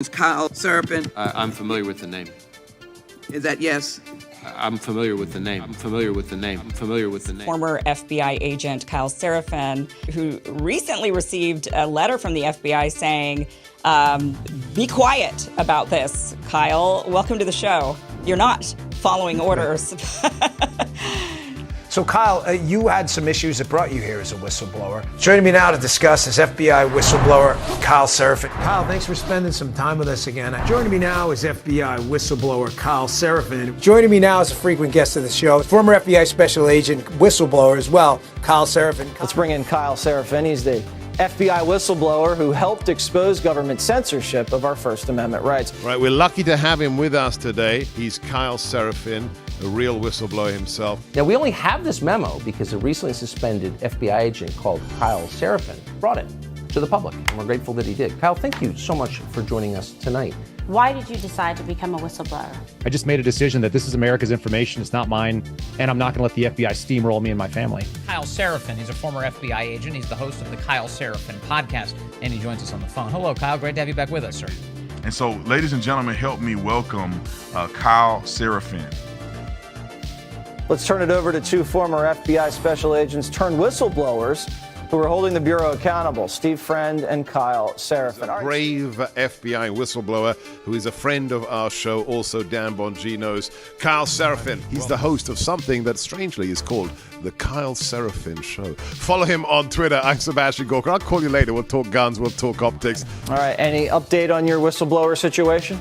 It's Kyle Seraphin. I'm familiar with the name. Is that yes? I'm familiar with the name. I'm familiar with the name. I'm familiar with the name. Former FBI agent Kyle Seraphin, who recently received a letter from the FBI saying, be quiet about this. Kyle, welcome to the show. You're not following orders. So, Kyle, you had some issues that brought you here as a whistleblower. Joining me now to discuss is FBI whistleblower Kyle Seraphin. Kyle, thanks for spending some time with us again. Joining me now is FBI whistleblower Kyle Seraphin. Joining me now is a frequent guest of the show, former FBI special agent, whistleblower as well, Kyle Seraphin. Let's bring in Kyle Seraphin. He's the FBI whistleblower who helped expose government censorship of our First Amendment rights. Right, we're lucky to have him with us today. He's Kyle Seraphin, a real whistleblower himself. Now, we only have this memo because a recently suspended FBI agent called Kyle Seraphin brought it to the public, and we're grateful that he did. Kyle, thank you so much for joining us tonight. Why did you decide to become a whistleblower? I just made a decision that this is America's information, it's not mine, and I'm not going to let the FBI steamroll me and my family. Kyle Seraphin, he's a former FBI agent. He's the host of the Kyle Seraphin podcast, and he joins us on the phone. Hello, Kyle. Great to have you back with us, sir. And so, ladies and gentlemen, help me welcome Kyle Seraphin. Let's turn it over to two former FBI special agents turned whistleblowers who are holding the Bureau accountable, Steve Friend and Kyle Seraphin. A brave FBI whistleblower who is a friend of our show, also Dan Bongino's, Kyle Seraphin. He's the host of something that strangely is called The Kyle Seraphin Show. Follow him on Twitter. I'm Sebastian Gorka. I'll call you later. We'll talk guns. We'll talk optics. All right. Any update on your whistleblower situation?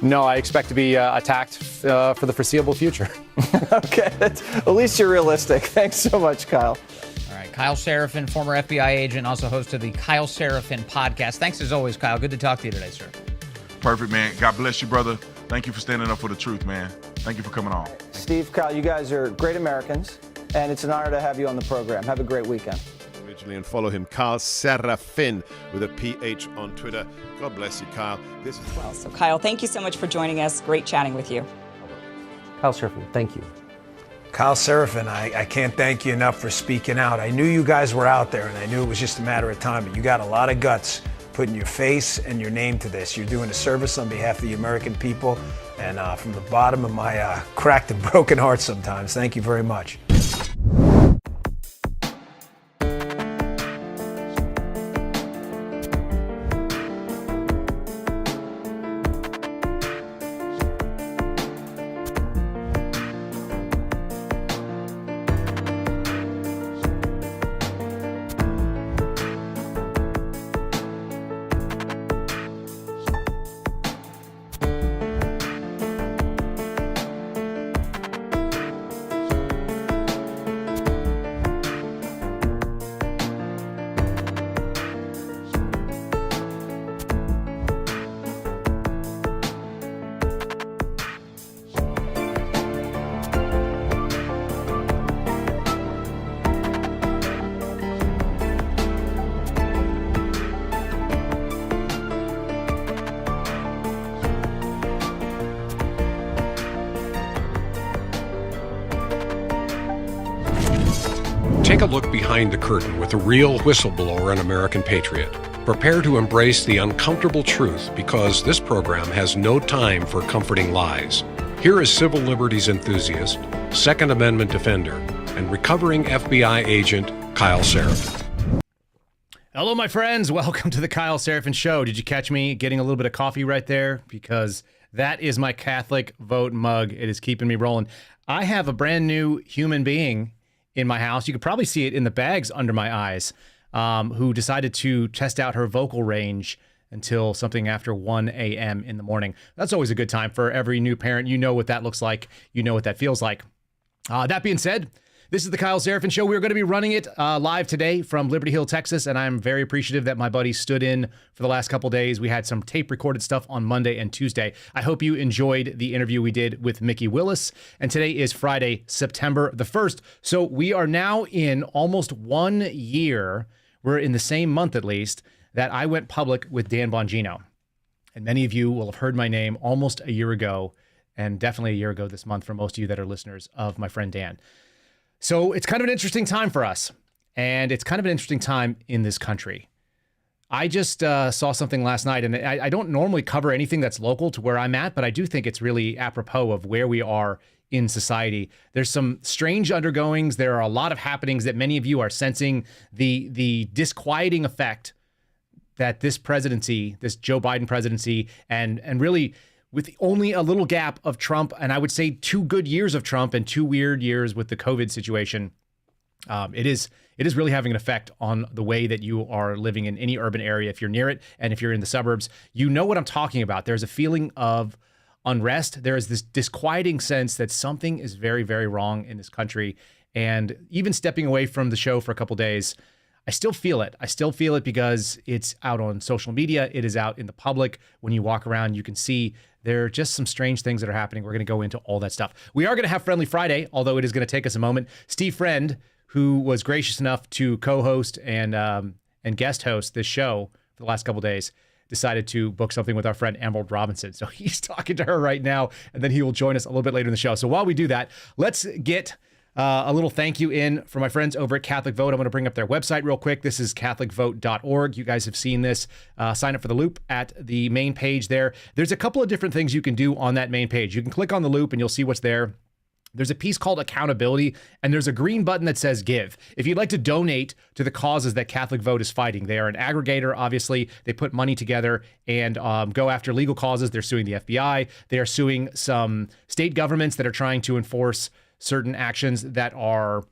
No, I expect to be attacked for the foreseeable future. Okay. At least you're realistic. Thanks so much, Kyle. All right. Kyle Seraphin, former FBI agent, also host of the Kyle Seraphin podcast. Thanks as always, Kyle. Good to talk to you today, sir. Perfect, man. God bless you, brother. Thank you for standing up for the truth, man. Thank you for coming on. Steve, Kyle, you guys are great Americans, and it's an honor to have you on the program. Have a great weekend. And follow him, Kyle Seraphin, with a PH on Twitter. God bless you, Kyle. Well, so Kyle, thank you so much for joining us. Great chatting with you. Kyle Seraphin, thank you. Kyle Seraphin, I can't thank you enough for speaking out. I knew you guys were out there, and I knew it was just a matter of time, but you got a lot of guts putting your face and your name to this. You're doing a service on behalf of the American people, and from the bottom of my cracked and broken heart sometimes, thank you very much. Take a look behind the curtain with a real whistleblower and American patriot. Prepare to embrace the uncomfortable truth because this program has no time for comforting lies. Here is civil liberties enthusiast, Second Amendment defender, and recovering FBI agent Kyle Seraphin. Hello, my friends. Welcome to the Kyle Seraphin Show. Did you catch me getting a little bit of coffee right there? Because that is my Catholic vote mug. It is keeping me rolling. I have a brand new human being in my house. You could probably see it in the bags under my eyes, who decided to test out her vocal range until something after 1 a.m. in the morning. That's always a good time for every new parent. You know what that looks like. You know what that feels like. That being said, this is the Kyle Seraphin Show. We're going to be running it live today from Liberty Hill, Texas, and I'm very appreciative that my buddy stood in for the last couple days. We had some tape-recorded stuff on Monday and Tuesday. I hope you enjoyed the interview we did with Mickey Willis, and today is Friday, September the 1st. So we are now in almost 1 year, we're in the same month at least, that I went public with Dan Bongino. And many of you will have heard my name almost a year ago, and definitely a year ago this month for most of you that are listeners of my friend Dan. So it's kind of an interesting time for us, and it's kind of an interesting time in this country. I just saw something last night, and I don't normally cover anything that's local to where I'm at, but I do think it's really apropos of where we are in society. There's some strange undergoings. There are a lot of happenings that many of you are sensing the disquieting effect that this presidency, this Joe Biden presidency, and really with only a little gap of Trump, and I would say 2 good years of Trump and 2 weird years with the COVID situation, it is really having an effect on the way that you are living in any urban area. If you're near it and if you're in the suburbs, you know what I'm talking about. There's a feeling of unrest. There is this disquieting sense that something is very, very wrong in this country. And even stepping away from the show for a couple days, I still feel it. I still feel it because it's out on social media. It is out in the public. When you walk around, you can see there are just some strange things that are happening. We're going to go into all that stuff. We are going to have Friendly Friday, although it is going to take us a moment. Steve Friend, who was gracious enough to co-host and guest host this show for the last couple days, decided to book something with our friend Emerald Robinson. So he's talking to her right now, and then he will join us a little bit later in the show. So while we do that, let's get a little thank you in for my friends over at Catholic Vote. I'm going to bring up their website real quick. This is catholicvote.org. You guys have seen this. Sign up for the loop at the main page there. There's a couple of different things you can do on that main page. You can click on the loop and you'll see what's there. There's a piece called accountability, and there's a green button that says give. If you'd like to donate to the causes that Catholic Vote is fighting, they are an aggregator, obviously. They put money together and go after legal causes. They're suing the FBI. They are suing some state governments that are trying to enforce certain actions that are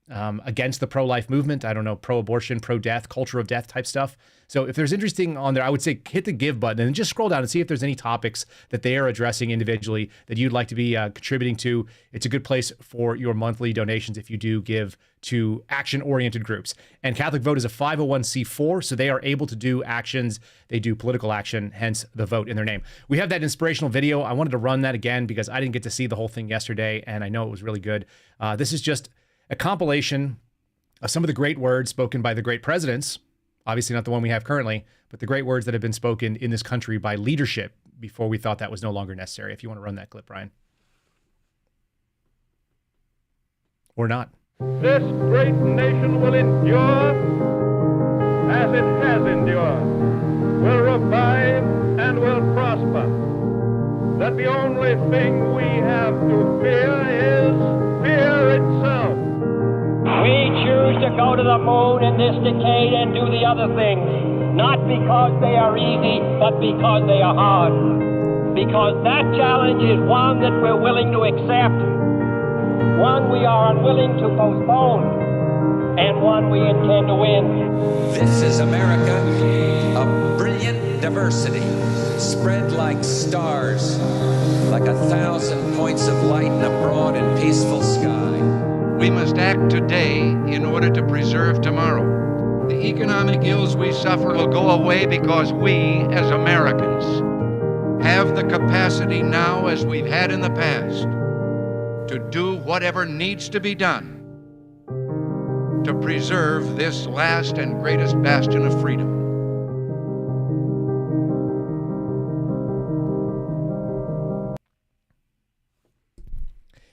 against the pro-life movement. I don't know, pro-abortion, pro-death, culture of death type stuff. So if there's interesting on there, I would say hit the give button and just scroll down and see if there's any topics that they are addressing individually that you'd like to be contributing to. It's a good place for your monthly donations if you do give to action-oriented groups. And Catholic Vote is a 501c4, so they are able to do actions. They do political action, hence the vote in their name. We have that inspirational video. I wanted to run that again because I didn't get to see the whole thing yesterday, and I know it was really good. This is just a compilation of some of the great words spoken by the great presidents, obviously not the one we have currently, but the great words that have been spoken in this country by leadership before we thought that was no longer necessary. If you want to run that clip, Brian. Or not. This great nation will endure as it has endured, will revive and will prosper. That the only thing we have to fear is fear itself. We choose to go to the moon in this decade and do the other things, not because they are easy, but because they are hard. Because that challenge is one that we're willing to accept, one we are unwilling to postpone, and one we intend to win. This is America, a brilliant diversity, spread like stars, like 1,000 points of light in a broad and peaceful sky. We must act today in order to preserve tomorrow. The economic ills we suffer will go away because we, as Americans, have the capacity now, as we've had in the past, to do whatever needs to be done to preserve this last and greatest bastion of freedom.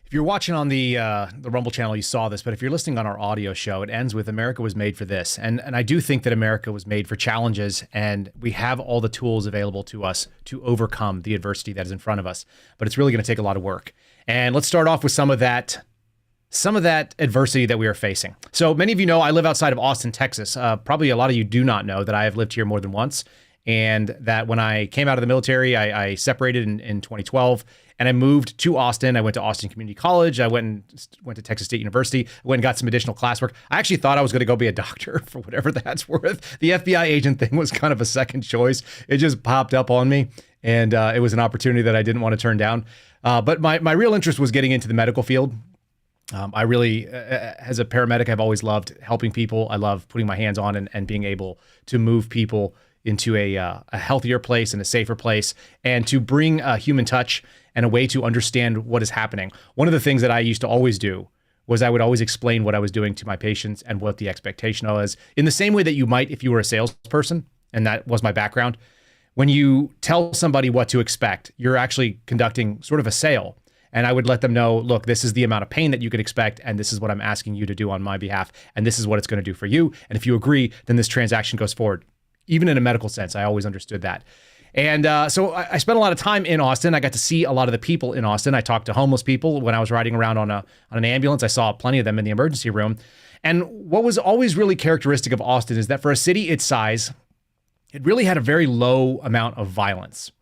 If you're watching on the Rumble channel, you saw this, but if you're listening on our audio show, it ends with America was made for this. And I do think that America was made for challenges, and we have all the tools available to us to overcome the adversity that is in front of us. But it's really going to take a lot of work. And let's start off with some of that adversity that we are facing. So many of you know I live outside of Austin, Texas. Probably a lot of you do not know that I have lived here more than once, and that when I came out of the military, I separated in 2012. And I moved to Austin. I went to Austin Community College. I went to Texas State University. I went and got some additional classwork. I actually thought I was going to go be a doctor, for whatever that's worth. The FBI agent thing was kind of a second choice. It just popped up on me, and it was an opportunity that I didn't want to turn down. But my real interest was getting into the medical field. I really, as a paramedic, I've always loved helping people. I love putting my hands on and being able to move people into a healthier place and a safer place, and to bring a human touch and a way to understand what is happening. One of the things that I used to always do was I would always explain what I was doing to my patients and what the expectation was, in the same way that you might if you were a salesperson, and that was my background. When you tell somebody what to expect, you're actually conducting sort of a sale. And I would let them know, look, this is the amount of pain that you could expect, and this is what I'm asking you to do on my behalf, and this is what it's going to do for you. And if you agree, then this transaction goes forward. even in a medical sense. I always understood that. And so I spent a lot of time in Austin. I got to see a lot of the people in Austin. I talked to homeless people when I was riding around on an ambulance. I saw plenty of them in the emergency room. And what was always really characteristic of Austin is that for a city its size, it really had a very low amount of violence.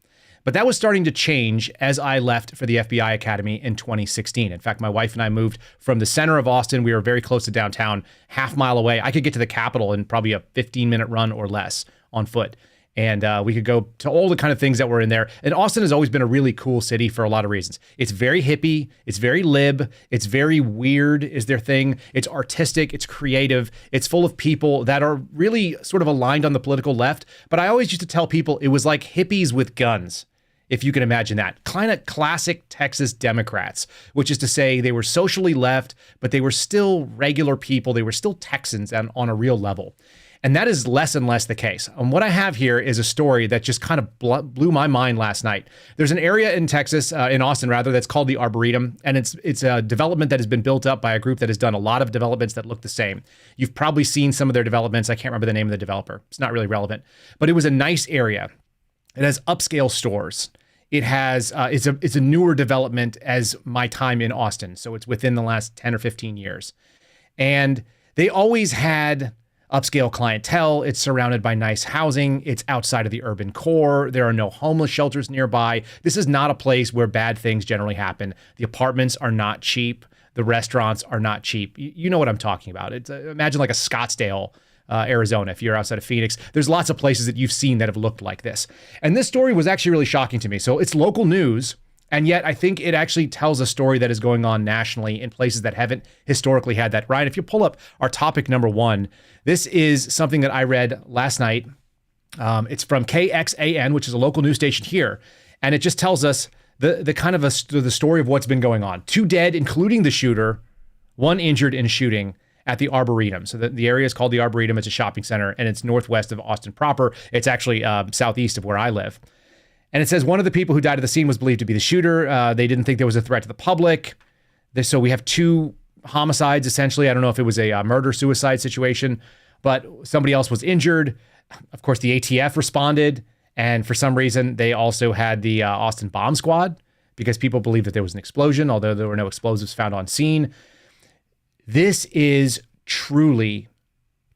But that was starting to change as I left for the FBI Academy in 2016. In fact, my wife and I moved from the center of Austin. We were very close to downtown, half mile away. I could get to the Capitol in probably a 15-minute run or less on foot. And we could go to all the kind of things that were in there. And Austin has always been a really cool city for a lot of reasons. It's very hippie. It's very lib. It's very weird is their thing. It's artistic. It's creative. It's full of people that are really sort of aligned on the political left. But I always used to tell people it was like hippies with guns, if you can imagine that. Kind of classic Texas Democrats, which is to say they were socially left, but they were still regular people. They were still Texans on a real level. And that is less and less the case. And what I have here is a story that just kind of blew my mind last night. There's an area in Texas, in Austin rather, that's called the Arboretum. And it's a development that has been built up by a group that has done a lot of developments that look the same. You've probably seen some of their developments. I can't remember the name of the developer. It's not really relevant. But it was a nice area. It has upscale stores. It has it's a newer development as my time in Austin. So it's within the last 10 or 15 years. And they always had upscale clientele. It's surrounded by nice housing. It's outside of the urban core. There are no homeless shelters nearby. This is not a place where bad things generally happen. The apartments are not cheap. The restaurants are not cheap. You know what I'm talking about. It's imagine like a Scottsdale, Arizona, if you're outside of Phoenix. There's lots of places that you've seen that have looked like this. And this story was actually really shocking to me. So it's local news, and yet I think it actually tells a story that is going on nationally in places that haven't historically had that. Ryan, if you pull up our topic number 1, this is something that I read last night. It's from KXAN, which is a local news station here. And it just tells us the kind of the story of what's been going on. 2 dead, including the shooter, 1 injured in a shooting at the Arboretum. So the area is called the Arboretum. It's a shopping center, and it's northwest of Austin proper. It's actually southeast of where I live. And it says one of the people who died at the scene was believed to be the shooter. They didn't think there was a threat to the public. So we have 2 homicides, essentially. I don't know if it was a murder-suicide situation, but somebody else was injured. Of course, the ATF responded. And for some reason, they also had the Austin bomb squad because people believed that there was an explosion, although there were no explosives found on scene. This is truly,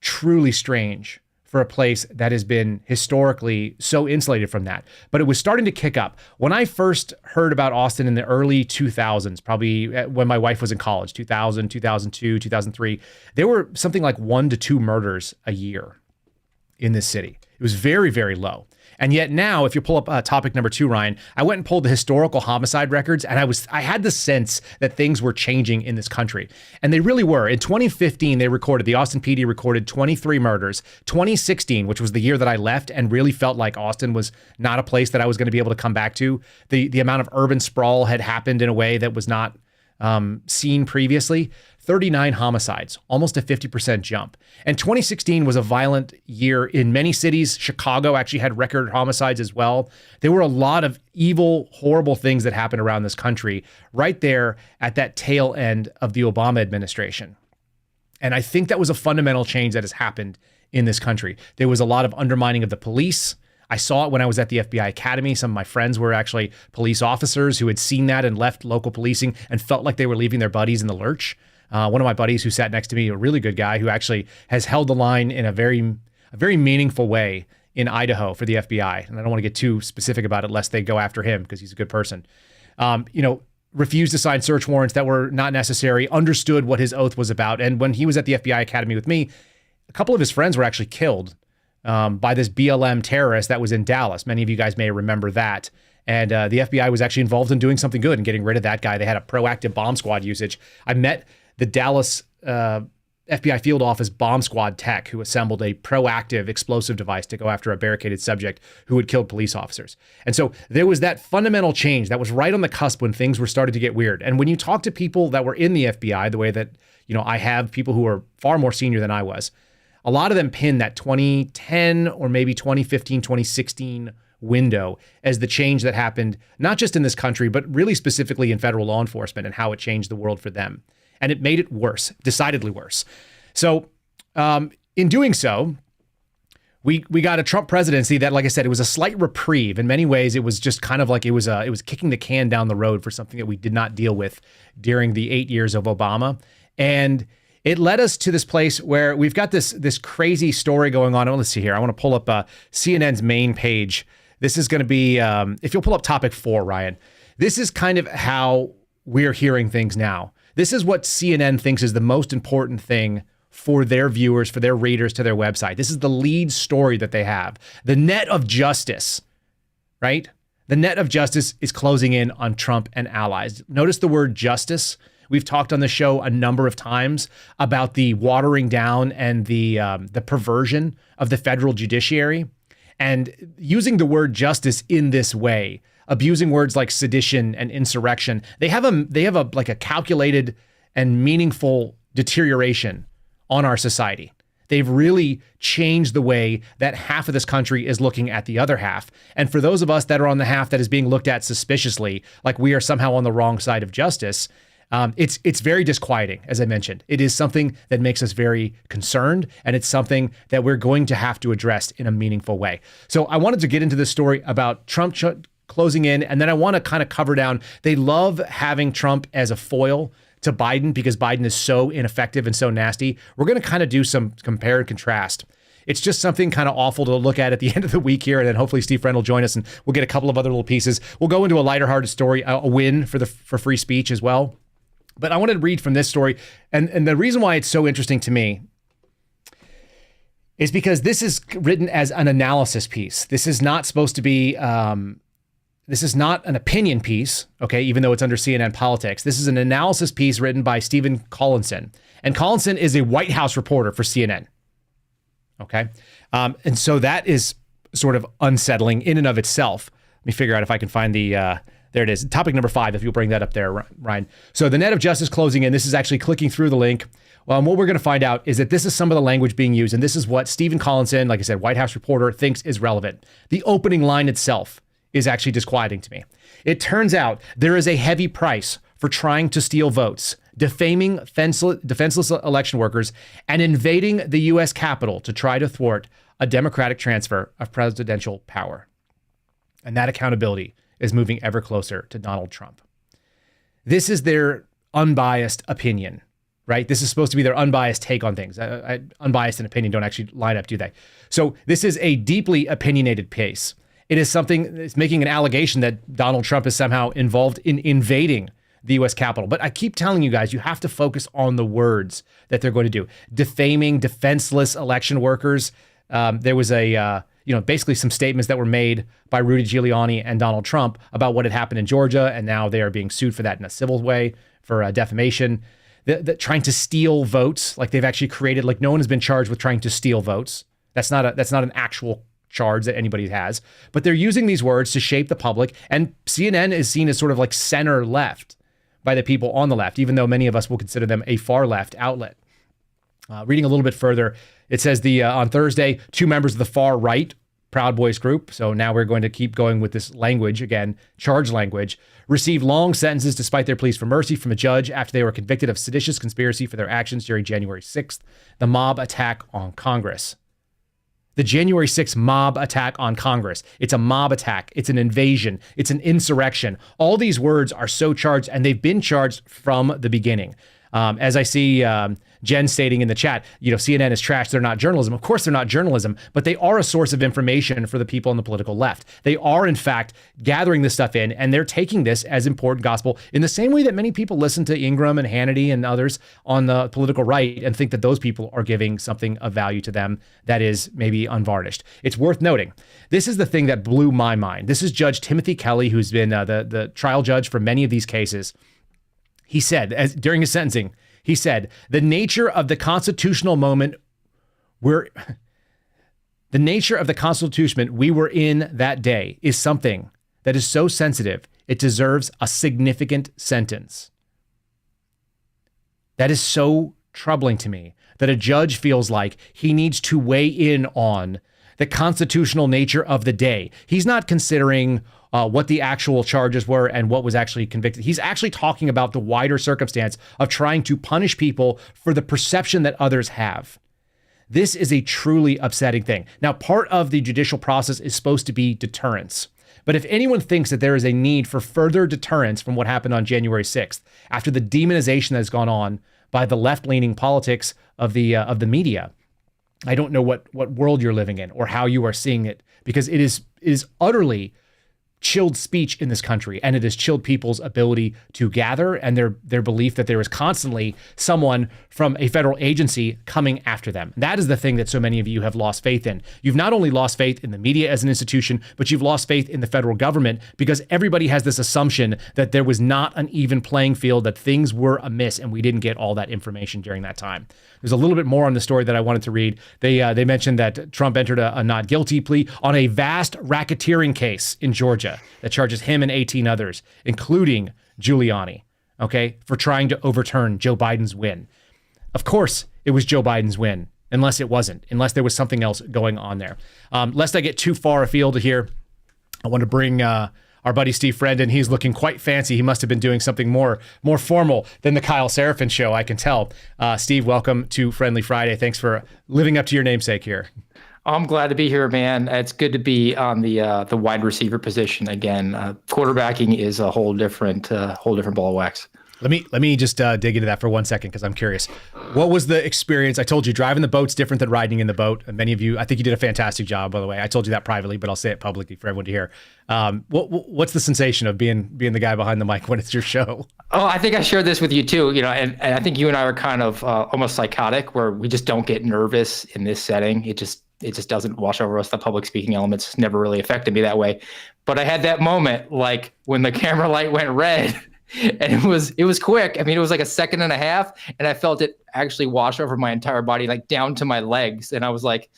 truly strange for a place that has been historically so insulated from that. But it was starting to kick up. When I first heard about Austin in the early 2000s, probably when my wife was in college, 2000, 2002, 2003, there were something like 1 to 2 murders a year in this city. It was very, very low. And yet now, if you pull up topic number 2, Ryan, I went and pulled the historical homicide records, and I had the sense that things were changing in this country. And they really were. In 2015, the Austin PD recorded 23 murders. 2016, which was the year that I left and really felt like Austin was not a place that I was going to be able to come back to. The amount of urban sprawl had happened in a way that was not seen previously. 39 homicides, almost a 50% jump. And 2016 was a violent year in many cities. Chicago actually had record homicides as well. There were a lot of evil, horrible things that happened around this country right there at that tail end of the Obama administration. And I think that was a fundamental change that has happened in this country. There was a lot of undermining of the police. I saw it when I was at the FBI Academy. Some of my friends were actually police officers who had seen that and left local policing and felt like they were leaving their buddies in the lurch. One of my buddies who sat next to me, a really good guy who actually has held the line in a very meaningful way in Idaho for the FBI. And I don't want to get too specific about it lest they go after him because he's a good person. Refused to sign search warrants that were not necessary, understood what his oath was about. And when he was at the FBI Academy with me, a couple of his friends were actually killed by this BLM terrorist that was in Dallas. Many of you guys may remember that. And the FBI was actually involved in doing something good and getting rid of that guy. They had a proactive bomb squad usage. I met the Dallas FBI field office bomb squad tech who assembled a proactive explosive device to go after a barricaded subject who had killed police officers. And so there was that fundamental change that was right on the cusp when things were starting to get weird. And when you talk to people that were in the FBI, the way that, I have people who are far more senior than I was, a lot of them pin that 2010 or maybe 2015, 2016 window as the change that happened, not just in this country, but really specifically in federal law enforcement and how it changed the world for them. And it made it worse, decidedly worse. So in doing so, we got a Trump presidency that, like I said, it was a slight reprieve. In many ways, it was just kind of like it was kicking the can down the road for something that we did not deal with during the 8 years of Obama. And it led us to this place where we've got this crazy story going on. Oh, let's see here. I want to pull up CNN's main page. This is going to be, if you'll pull up topic 4, Ryan, this is kind of how we're hearing things now. This is what CNN thinks is the most important thing for their viewers, for their readers to their website. This is the lead story that they have. The net of justice, right? The net of justice is closing in on Trump and allies. Notice the word justice. We've talked on the show a number of times about the watering down and the perversion of the federal judiciary, and using the word justice in this way, abusing words like sedition and insurrection. They have a calculated and meaningful deterioration on our society. They've really changed the way that half of this country is looking at the other half. And for those of us that are on the half that is being looked at suspiciously, like we are somehow on the wrong side of justice, it's very disquieting, as I mentioned. It is something that makes us very concerned, and it's something that we're going to have to address in a meaningful way. So I wanted to get into this story about Trump closing in, and then I want to kind of cover down, they love having Trump as a foil to Biden because Biden is so ineffective and so nasty. We're going to kind of do some compare and contrast. It's just something kind of awful to look at the end of the week here, and then hopefully Steve Friend will join us, and we'll get a couple of other little pieces. We'll go into a lighter-hearted story, a win for free speech as well. But I wanted to read from this story, and the reason why it's so interesting to me is because this is written as an analysis piece. This is not supposed to be, this is not an opinion piece, okay, even though it's under CNN Politics. This is an analysis piece written by Stephen Collinson. And Collinson is a White House reporter for CNN, okay? And so that is sort of unsettling in and of itself. Let me figure out if I can find the... there it is. Topic number 5, if you'll bring that up there, Ryan. So the net of justice closing in. This is actually clicking through the link. What we're going to find out is that this is some of the language being used, and this is what Stephen Collinson, like I said, White House reporter, thinks is relevant. The opening line itself is actually disquieting to me. It turns out there is a heavy price for trying to steal votes, defaming defenseless election workers, and invading the U.S. Capitol to try to thwart a democratic transfer of presidential power. And that accountability is moving ever closer to Donald Trump. This is their unbiased opinion, right? This is supposed to be their unbiased take on things. Unbiased and opinion don't actually line up, do they? So this is a deeply opinionated piece. It is something that's making an allegation that Donald Trump is somehow involved in invading the U.S. Capitol. But I keep telling you guys, you have to focus on the words that they're going to do. Defaming defenseless election workers. There was basically some statements that were made by Rudy Giuliani and Donald Trump about what had happened in Georgia, and now they are being sued for that in a civil way for defamation. Trying to steal votes, like they've actually created, like no one has been charged with trying to steal votes. That's not an actual charge that anybody has, but they're using these words to shape the public, and CNN is seen as sort of like center left by the people on the left, even though many of us will consider them a far left outlet. Reading a little bit further, it says on Thursday, 2 members of the far right Proud Boys group, so now we're going to keep going with this language again, charged language, received long sentences despite their pleas for mercy from a judge after they were convicted of seditious conspiracy for their actions during January 6th, the mob attack on Congress. The January 6th mob attack on Congress. It's a mob attack. It's an invasion. It's an insurrection. All these words are so charged, and they've been charged from the beginning. As I see Jen stating in the chat, CNN is trash. They're not journalism. Of course, they're not journalism, but they are a source of information for the people on the political left. They are, in fact, gathering this stuff in, and they're taking this as important gospel in the same way that many people listen to Ingram and Hannity and others on the political right and think that those people are giving something of value to them that is maybe unvarnished. It's worth noting. This is the thing that blew my mind. This is Judge Timothy Kelly, who's been the trial judge for many of these cases. He said, during his sentencing, he said, the nature of the constitutional moment we were in that day is something that is so sensitive, it deserves a significant sentence. That is so troubling to me that a judge feels like he needs to weigh in on the constitutional nature of the day. He's not considering what the actual charges were and what was actually convicted. He's actually talking about the wider circumstance of trying to punish people for the perception that others have. This is a truly upsetting thing. Now, part of the judicial process is supposed to be deterrence. But if anyone thinks that there is a need for further deterrence from what happened on January 6th, after the demonization that has gone on by the left-leaning politics of the media, I don't know what world you're living in or how you are seeing it, because it is utterly chilled speech in this country, and it has chilled people's ability to gather and their belief that there is constantly someone from a federal agency coming after them. That is the thing that so many of you have lost faith in. You've not only lost faith in the media as an institution, but you've lost faith in the federal government, because everybody has this assumption that there was not an even playing field, that things were amiss, and we didn't get all that information during that time. There's a little bit more on the story that I wanted to read. They mentioned that Trump entered a not guilty plea on a vast racketeering case in Georgia that charges him and 18 others, including Giuliani, okay, for trying to overturn Joe Biden's win. Of course, it was Joe Biden's win, unless it wasn't, unless there was something else going on there. Lest I get too far afield here, I want to bring our buddy Steve Friend in. He's looking quite fancy. He must have been doing something more formal than the Kyle Seraphin show, I can tell. Steve, welcome to Friendly Friday. Thanks for living up to your namesake here. I'm glad to be here, man. It's good to be on the wide receiver position again. Quarterbacking is a whole different ball of wax. Let me just dig into that for 1 second, because I'm curious. What was the experience? I told you driving the boat's different than riding in the boat. And many of you, I think you did a fantastic job, by the way. I told you that privately, but I'll say it publicly for everyone to hear. What's the sensation of being the guy behind the mic when it's your show? Oh, I think I shared this with you too. And I think you and I are kind of almost psychotic, where we just don't get nervous in this setting. It just doesn't wash over us. The public speaking elements never really affected me that way. But I had that moment, like when the camera light went red, and it was quick. I mean, it was like a second and a half, and I felt it actually wash over my entire body, like down to my legs. And I was like,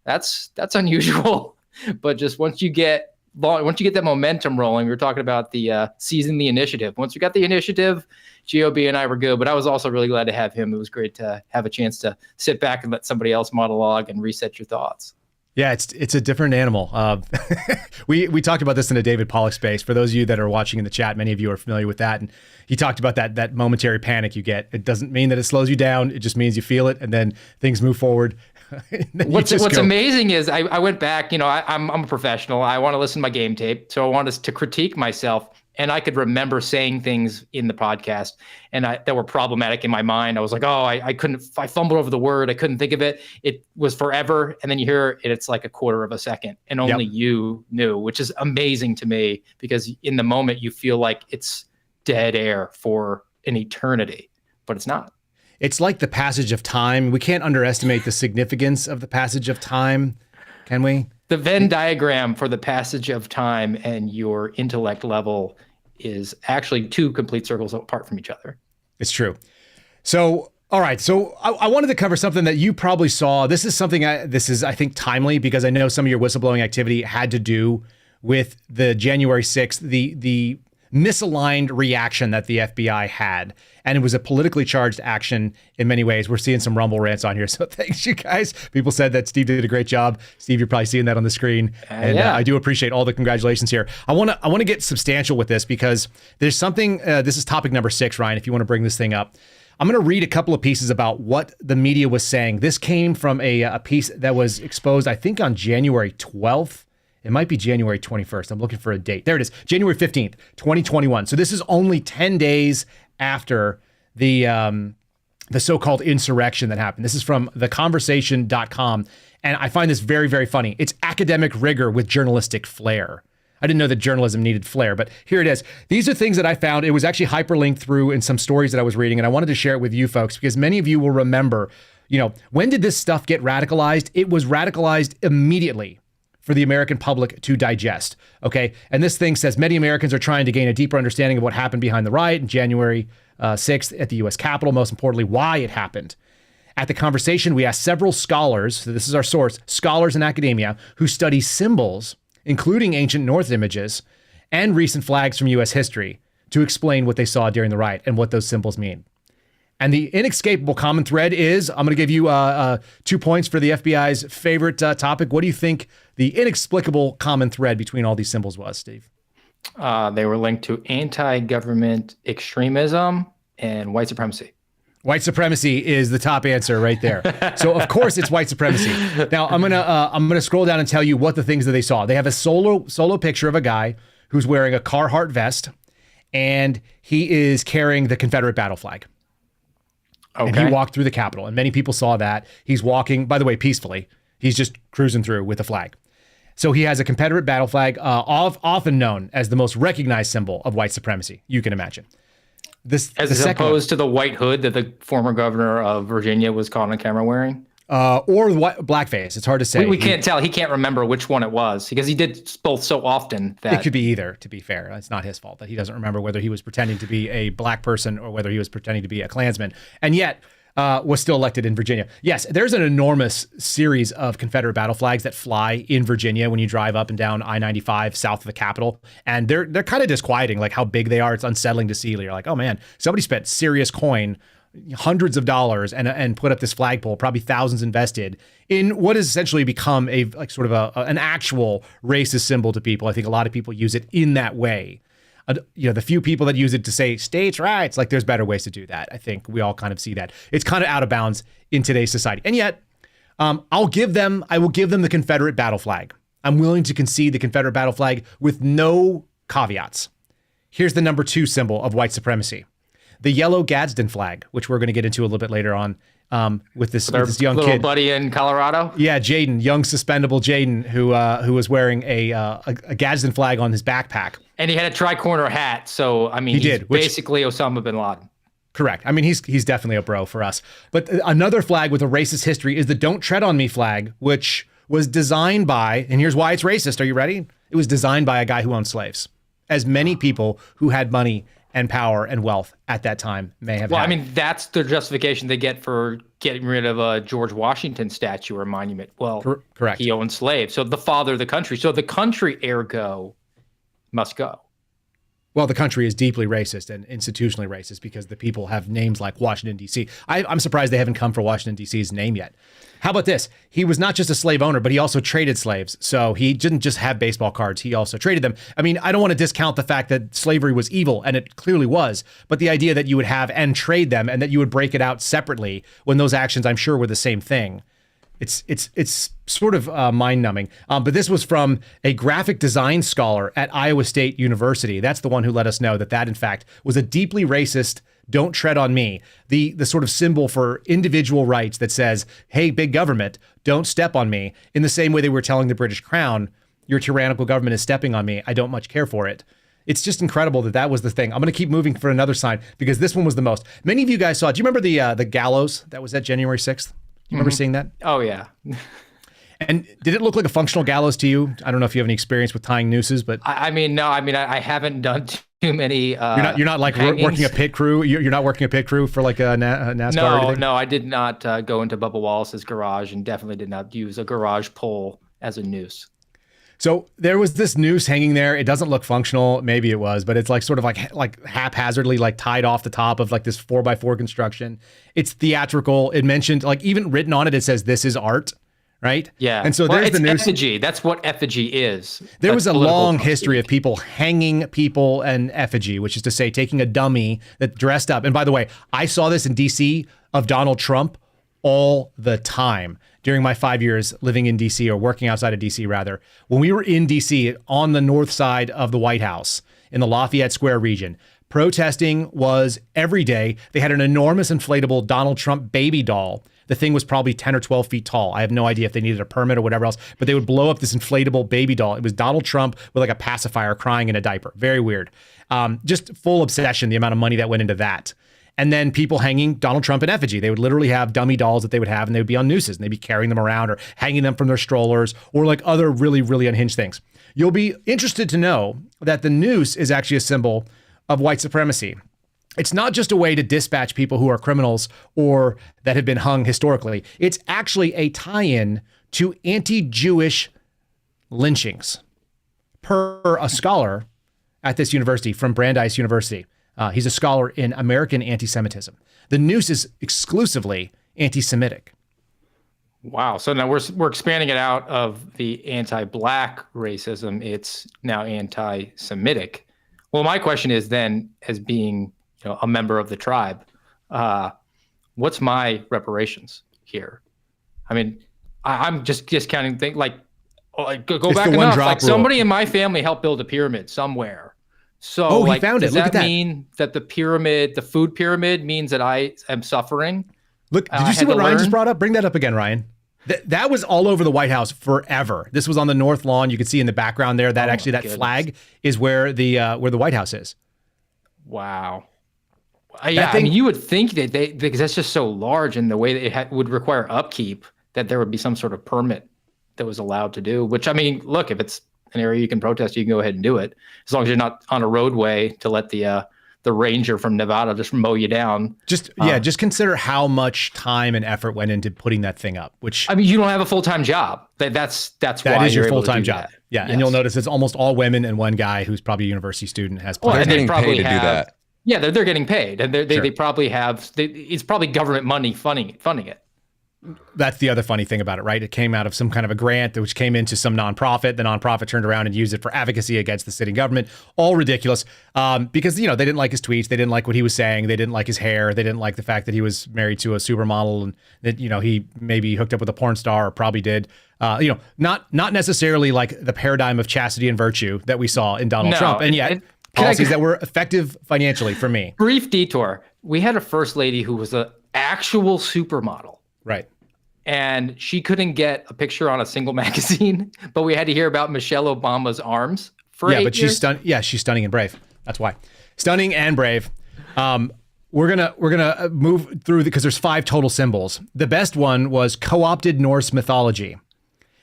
that's unusual. But just once you get that momentum rolling, we were talking about the seizing the initiative. Once we got the initiative, GOB and I were good. But I was also really glad to have him. It was great to have a chance to sit back and let somebody else monologue and reset your thoughts. Yeah, it's a different animal. We talked about this in a David Pollack space. For those of you that are watching in the chat, many of you are familiar with that. And he talked about that momentary panic you get. It doesn't mean that it slows you down. It just means you feel it, and then things move forward. What's amazing is I went back. I'm a professional. I want to listen to my game tape, so I wanted to critique myself. And I could remember saying things in the podcast that were problematic in my mind. I was like, I fumbled over the word. I couldn't think of it. It was forever. And then you hear it, it's like a quarter of a second. And only you knew, which is amazing to me, because in the moment you feel like it's dead air for an eternity, but it's not. It's like the passage of time. We can't underestimate the significance of the passage of time, can we? The Venn diagram for the passage of time and your intellect level is actually two complete circles apart from each other. It's true. So, all right. So I wanted to cover something that you probably saw. This is something I think timely, because I know some of your whistleblowing activity had to do with the January 6th, the misaligned reaction that the FBI had. And it was a politically charged action in many ways. We're seeing some Rumble rants on here. So thanks, you guys. People said that Steve did a great job. Steve, you're probably seeing that on the screen. And I do appreciate all the congratulations here. I want to get substantial with this, because there's something, this is topic number 6, Ryan, if you want to bring this thing up. I'm going to read a couple of pieces about what the media was saying. This came from a piece that was exposed, I think, on January 12th. It might be January 21st. I'm looking for a date. There it is. January 15th, 2021. So this is only 10 days after the so-called insurrection that happened. This is from theconversation.com. And I find this very, very funny. It's academic rigor with journalistic flair. I didn't know that journalism needed flair, but here it is. These are things that I found. It was actually hyperlinked through in some stories that I was reading, and I wanted to share it with you folks, because many of you will remember, when did this stuff get radicalized? It was radicalized immediately for the American public to digest, okay? And this thing says many Americans are trying to gain a deeper understanding of what happened behind the riot in January 6th at the U.S. Capitol, most importantly, why it happened. At the conversation, we asked several scholars, so this is our source, scholars in academia, who study symbols, including ancient North images, and recent flags from U.S. history, to explain what they saw during the riot and what those symbols mean. And the inescapable common thread is, I'm going to give you 2 points for the FBI's favorite topic. What do you think the inexplicable common thread between all these symbols was, Steve? They were linked to anti-government extremism and white supremacy. White supremacy is the top answer right there. So of course it's white supremacy. Now I'm gonna scroll down and tell you what the things that they saw. They have a solo picture of a guy who's wearing a Carhartt vest, and he is carrying the Confederate battle flag. Okay. And he walked through the Capitol, and many people saw that. He's walking, by the way, peacefully. He's just cruising through with a flag. So he has a Confederate battle flag, often known as the most recognized symbol of white supremacy you can imagine. As opposed to the white hood that the former governor of Virginia was caught on camera wearing? Or blackface. It's hard to say. We can't tell. He can't remember which one it was because he did both so often that it could be either, to be fair. It's not his fault that he doesn't remember whether he was pretending to be a black person or whether he was pretending to be a Klansman, and yet was still elected in Virginia. Yes, there's an enormous series of Confederate battle flags that fly in Virginia when you drive up and down I-95 south of the Capitol, and they're kind of disquieting, like how big they are. It's unsettling to see. You're like, oh man, somebody spent serious coin, hundreds of dollars, and put up this flagpole, probably thousands invested in what has essentially become an actual racist symbol to people. I think a lot of people use it in that way. The few people that use it to say states' rights, like there's better ways to do that. I think we all kind of see that. It's kind of out of bounds in today's society. And yet, I will give them the Confederate battle flag. I'm willing to concede the Confederate battle flag with no caveats. Here's the number 2 symbol of white supremacy. The yellow Gadsden flag, which we're going to get into a little bit later on with this young little kid. buddy in Colorado. Yeah, Jaden, young suspendable Jaden, who was wearing a Gadsden flag on his backpack. And he had a tri-corner hat, so I mean, he's basically Osama bin Laden. Correct. I mean, he's definitely a bro for us. But another flag with a racist history is the "Don't Tread on Me" flag, which was designed by, and here's why it's racist. Are you ready? It was designed by a guy who owned slaves, as many people who had money and power and wealth at that time may have had. I mean, that's the justification they get for getting rid of a George Washington statue or monument. Well, correct. He owned slaves. So the father of the country. So the country, ergo, must go. Well, the country is deeply racist and institutionally racist because the people have names like Washington, D.C. I'm surprised they haven't come for Washington, D.C.'s name yet. How about this? He was not just a slave owner, but he also traded slaves. So he didn't just have baseball cards. He also traded them. I mean, I don't want to discount the fact that slavery was evil, and it clearly was. But the idea that you would have and trade them and that you would break it out separately when those actions, I'm sure, were the same thing. It's sort of mind-numbing. But this was from a graphic design scholar at Iowa State University. That's the one who let us know that in fact was a deeply racist "Don't tread on me," the sort of symbol for individual rights that says, hey, big government, don't step on me, in the same way they were telling the British Crown, your tyrannical government is stepping on me, I don't much care for it. It's just incredible that was the thing. I'm going to keep moving for another sign because this one was the most. Many of you guys saw it. Do you remember the gallows that was at January 6th? You remember seeing that? Oh, yeah. And did it look like a functional gallows to you? I don't know if you have any experience with tying nooses, but I mean, no. I mean, I haven't done too many. You're not like working a pit crew. You're not working a pit crew for like a NASCAR. or anything? No, I did not go into Bubba Wallace's garage, and definitely did not use a garage pole as a noose. So there was this noose hanging there. It doesn't look functional. Maybe it was, but it's like sort of like haphazardly like tied off the top of like this 4x4 construction. It's theatrical. It mentioned like even written on it, it says this is art, right? Yeah. And so there's the noose. Effigy. That's what effigy is. There was a long history of people hanging people in effigy, which is to say taking a dummy that dressed up. And by the way, I saw this in DC of Donald Trump all the time. During my 5 years living in DC, or working outside of DC rather, when we were in DC on the north side of the White House in the Lafayette Square region, protesting was every day. They had an enormous inflatable Donald Trump baby doll. The thing was probably 10 or 12 feet tall. I have no idea if they needed a permit or whatever else, but they would blow up this inflatable baby doll. It was Donald Trump with like a pacifier crying in a diaper. Very weird. Just full obsession, the amount of money that went into that. And then people hanging Donald Trump in effigy. They would literally have dummy dolls that they would have, and they would be on nooses, and they'd be carrying them around or hanging them from their strollers or like other really, really unhinged things. You'll be interested to know that the noose is actually a symbol of white supremacy. It's not just a way to dispatch people who are criminals or that have been hung historically. It's actually a tie-in to anti-Jewish lynchings. Per a scholar at this university from Brandeis University. He's a scholar in American anti-Semitism. The noose is exclusively anti-Semitic. Wow. So now we're expanding it out of the anti-Black racism. It's now anti-Semitic. Well, my question is then, as being a member of the tribe, what's my reparations here? I mean, I'm just discounting things like, go back enough. Like somebody in my family helped build a pyramid somewhere. So he found it. Does Look at that that. mean that the pyramid, the food pyramid, means that I am suffering? Look, did you see what Ryan just brought up? Bring that up again, Ryan. That was all over the White House forever. This was on the North Lawn. You could see in the background there that that flag is where the White House is. Wow. Yeah, I mean, you would think that because that's just so large, and the way that it would require upkeep, that there would be some sort of permit that was allowed to do. Which, I mean, look, if it's an area you can protest, you can go ahead and do it, as long as you're not on a roadway to let the ranger from Nevada just mow you down. Just consider how much time and effort went into putting that thing up. Which, I mean, you don't have a full-time job. That's that why is your you're able to full-time do job. that. Yeah, Yes. and you'll notice it's almost all women and one guy who's probably a university student has. Well, and they getting probably paid to do that. Yeah, they're getting paid, and they Sure. probably have. It's probably government money funding it. That's the other funny thing about it, right? It came out of some kind of a grant which came into some nonprofit. The nonprofit turned around and used it for advocacy against the sitting government. All ridiculous, because they didn't like his tweets, they didn't like what he was saying, they didn't like his hair, they didn't like the fact that he was married to a supermodel and that he maybe hooked up with a porn star or probably did. Not necessarily like the paradigm of chastity and virtue that we saw in Donald Trump, and yet policies that were effective financially for me. Brief detour. We had a first lady who was an actual supermodel. Right. And she couldn't get a picture on a single magazine, but we had to hear about Michelle Obama's arms for 8 years. She's stunning and brave. That's why. Stunning and brave. We're gonna move through because there's 5 total symbols. The best one was co-opted Norse mythology.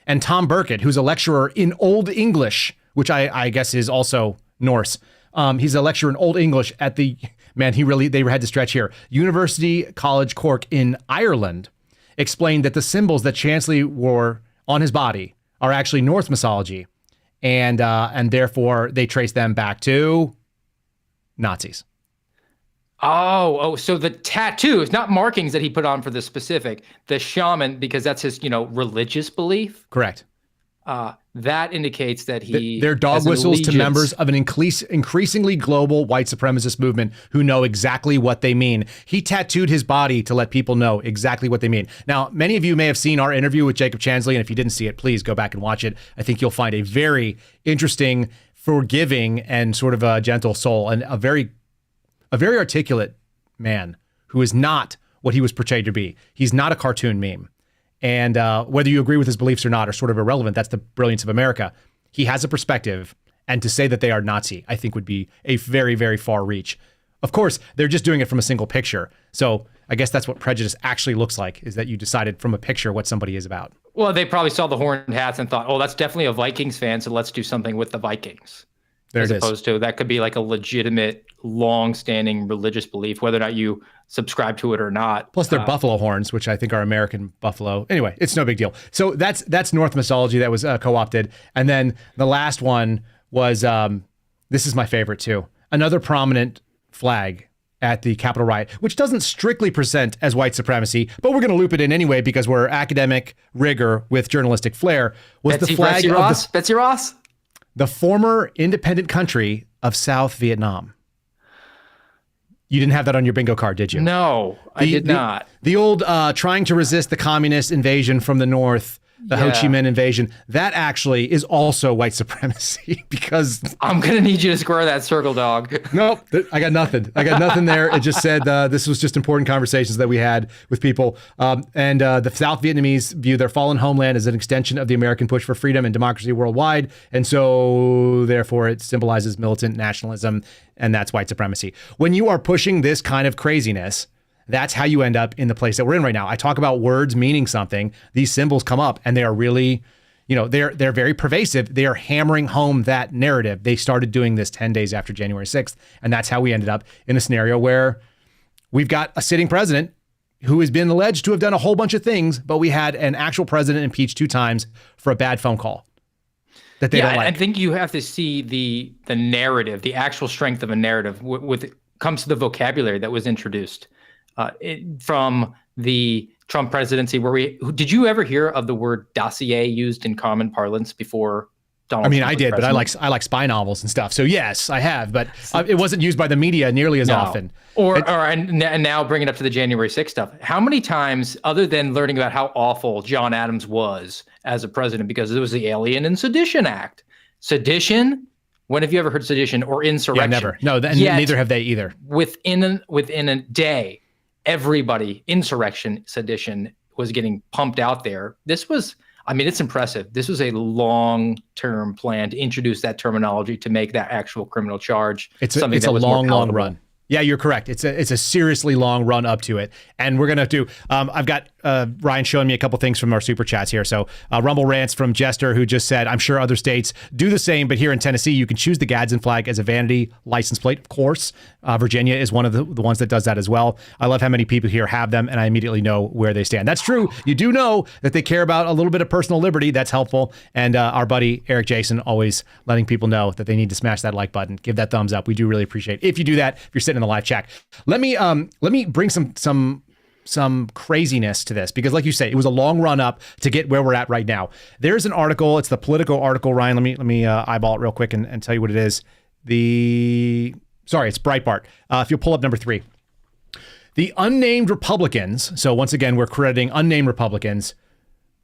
And Tom Burkett, who's a lecturer in Old English, which I guess is also Norse. He's a lecturer in Old English at they had to stretch here. University College Cork in Ireland, explained that the symbols that Chansley wore on his body are actually Norse mythology, and therefore they trace them back to Nazis. So the tattoos, not markings that he put on for the specific, the shaman, because that's his, religious belief. Correct. That indicates that they're dog whistles to members of an increasingly global white supremacist movement who know exactly what they mean. He tattooed his body to let people know exactly what they mean. Now, many of you may have seen our interview with Jacob Chansley, and if you didn't see it, please go back and watch it. I think you'll find a very interesting, forgiving, and sort of a gentle soul, and a very articulate man who is not what he was portrayed to be. He's not a cartoon meme. And whether you agree with his beliefs or not are sort of irrelevant. That's the brilliance of America. He has a perspective, and to say that they are Nazi, I think would be a very, very far reach. Of course, they're just doing it from a single picture. So I guess that's what prejudice actually looks like, is that you decided from a picture what somebody is about. Well, they probably saw the horned hats and thought, that's definitely a Vikings fan, so let's do something with the Vikings. As opposed to that could be like a legitimate, long-standing religious belief, whether or not you subscribe to it or not. Plus, they're buffalo horns, which I think are American buffalo. Anyway, it's no big deal. So that's North mythology that was co-opted. And then the last one was, this is my favorite too, another prominent flag at the Capitol riot, which doesn't strictly present as white supremacy, but we're going to loop it in anyway because we're academic rigor with journalistic flair, was the flag of Betsy Ross? The former independent country of South Vietnam. You didn't have that on your bingo card, did you? No, I did not. The old trying to resist the communist invasion from the north, the Ho Chi Minh invasion, that actually is also white supremacy because... I'm going to need you to square that circle, dog. Nope, I got nothing. I got nothing there. It just said this was just important conversations that we had with people. And the South Vietnamese view their fallen homeland as an extension of the American push for freedom and democracy worldwide. And so, therefore, it symbolizes militant nationalism, and that's white supremacy. When you are pushing this kind of craziness, that's how you end up in the place that we're in right now. I talk about words meaning something. These symbols come up and they are really, they're very pervasive. They are hammering home that narrative. They started doing this 10 days after January 6th. And that's how we ended up in a scenario where we've got a sitting president who has been alleged to have done a whole bunch of things, but we had an actual president impeached 2 times for a bad phone call that they don't like. I think you have to see the narrative, the actual strength of a narrative with comes to the vocabulary that was introduced. From the Trump presidency, did you ever hear of the word dossier used in common parlance before Donald I mean, Trump I was did, but president. I like spy novels and stuff. So yes, I have, but it wasn't used by the media nearly as often. And now bring it up to the January 6th stuff. How many times, other than learning about how awful John Adams was as a president, because it was the Alien and Sedition Act. Sedition? When have you ever heard sedition or insurrection? Yeah, never. No, neither have they either. Within a day, everybody, insurrection, sedition, was getting pumped out there. This was, I mean, it's impressive. This was a long-term plan to introduce that terminology to make that actual criminal charge. It's a long run. Yeah, you're correct. It's a seriously long run up to it. And we're going to do, I've got Ryan showing me a couple things from our super chats here. So Rumble Rants from Jester, who just said, I'm sure other states do the same, but here in Tennessee, you can choose the Gadsden flag as a vanity license plate. Of course, Virginia is one of the ones that does that as well. I love how many people here have them, and I immediately know where they stand. That's true. You do know that they care about a little bit of personal liberty. That's helpful. And our buddy Eric Jason always letting people know that they need to smash that like button, give that thumbs up. We do really appreciate it. If you do that, if you're sitting in the live chat. Let me bring some craziness to this, because like you say, it was a long run up to get where we're at right now. There's an article. It's the Politico article, Ryan. Let me eyeball it real quick and tell you what it is. It's Breitbart. If you'll pull up number 3. The unnamed Republicans, so once again, we're crediting unnamed Republicans,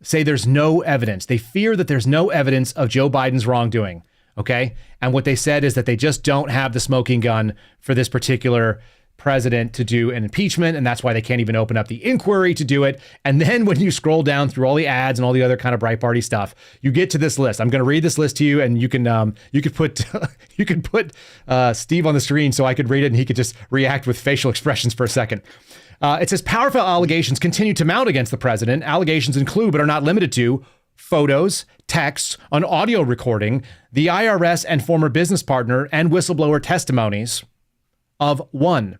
say there's no evidence. They fear that there's no evidence of Joe Biden's wrongdoing. Okay. And what they said is that they just don't have the smoking gun for this particular president to do an impeachment. And that's why they can't even open up the inquiry to do it. And then when you scroll down through all the ads and all the other kind of Breitbart-y stuff, you get to this list. I'm going to read this list to you, and you can put you can put Steve on the screen so I could read it and he could just react with facial expressions for a second. It says powerful allegations continue to mount against the president. Allegations include, but are not limited to, photos, texts, an audio recording, the IRS and former business partner, and whistleblower testimonies of 1,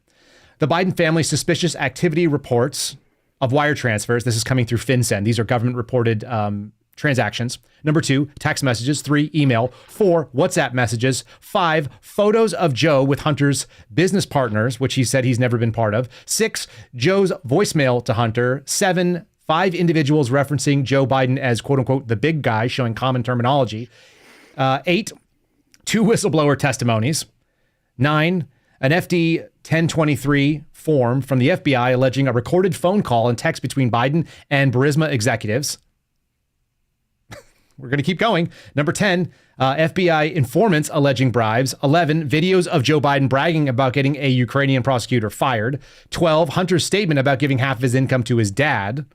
the Biden family's suspicious activity reports of wire transfers. This is coming through FinCEN. These are government reported transactions. Number 2, text messages. 3, email. 4, WhatsApp messages. 5, photos of Joe with Hunter's business partners, which he said he's never been part of. 6, Joe's voicemail to Hunter. 7, 5 individuals referencing Joe Biden as quote unquote the big guy, showing common terminology. 8, 2 whistleblower testimonies. 9, an FD 1023 form from the FBI alleging a recorded phone call and text between Biden and Burisma executives. We're going to keep going. Number 10, FBI informants alleging bribes. 11, videos of Joe Biden bragging about getting a Ukrainian prosecutor fired. 12, Hunter's statement about giving half of his income to his dad.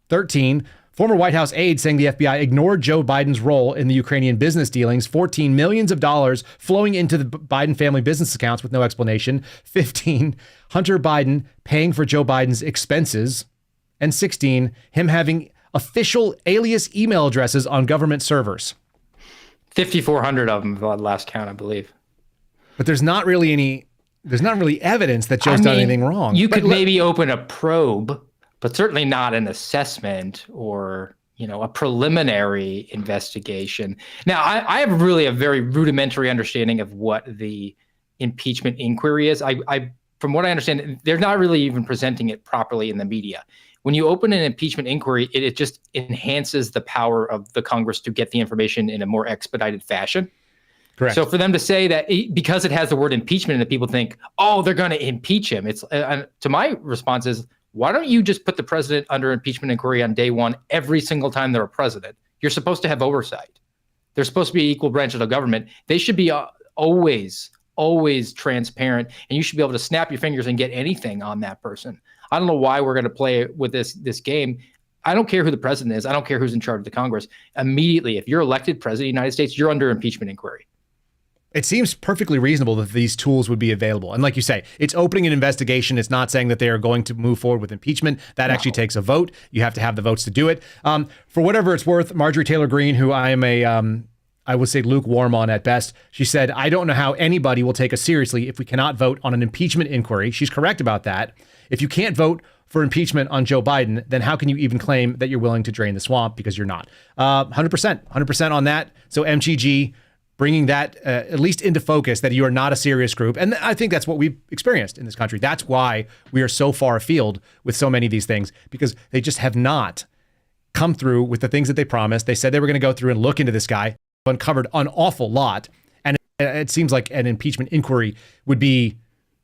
13, former White House aide saying the FBI ignored Joe Biden's role in the Ukrainian business dealings. 14, millions of dollars flowing into the Biden family business accounts with no explanation. 15, Hunter Biden paying for Joe Biden's expenses. And 16, him having official alias email addresses on government servers. 5,400 of them, last count, I believe. But there's not really evidence that Joe's done anything wrong. You could maybe open a probe, but certainly not an assessment or, a preliminary investigation. Now, I have really a very rudimentary understanding of what the impeachment inquiry is. From what I understand, they're not really even presenting it properly in the media. When you open an impeachment inquiry, it just enhances the power of the Congress to get the information in a more expedited fashion. Correct. So for them to say that because it has the word impeachment, and people think, oh, they're going to impeach him. It's to my response is, why don't you just put the president under impeachment inquiry on day one every single time they're a president? You're supposed to have oversight. They're supposed to be equal branch of the government. They should be always transparent, and you should be able to snap your fingers and get anything on that person. I don't know why we're going to play with this game. I don't care who the president is. I don't care who's in charge of the Congress. Immediately, if you're elected president of the United States, you're under impeachment inquiry. It seems perfectly reasonable that these tools would be available. And like you say, it's opening an investigation. It's not saying that they are going to move forward with impeachment. That actually takes a vote. You have to have the votes to do it. For whatever it's worth, Marjorie Taylor Greene, who I am I would say lukewarm on at best, she said, I don't know how anybody will take us seriously if we cannot vote on an impeachment inquiry. She's correct about that. If you can't vote for impeachment on Joe Biden, then how can you even claim that you're willing to drain the swamp? Because you're not. 100% on that. So MTG, bringing that at least into focus, that you are not a serious group. And I think that's what we've experienced in this country. That's why we are so far afield with so many of these things, because they just have not come through with the things that they promised. They said they were going to go through and look into this guy. uncovered an awful lot. And it seems like an impeachment inquiry would be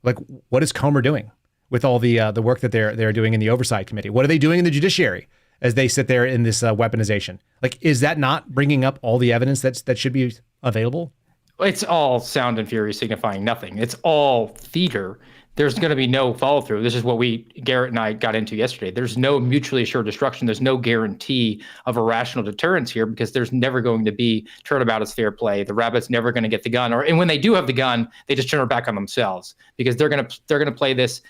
like, what is Comer doing with all the work that they're doing in the Oversight Committee? What are they doing in the judiciary as they sit there in this weaponization? Like, is that not bringing up all the evidence that should be available? It's all sound and fury signifying nothing. It's all theater. There's going to be no follow through. This is what Garrett and I got into yesterday. There's no mutually assured destruction. There's no guarantee of a rational deterrence here because there's never going to be turnabout as fair play. The rabbit's never going to get the gun, and when they do have the gun, they just turn it back on themselves because they're going to play this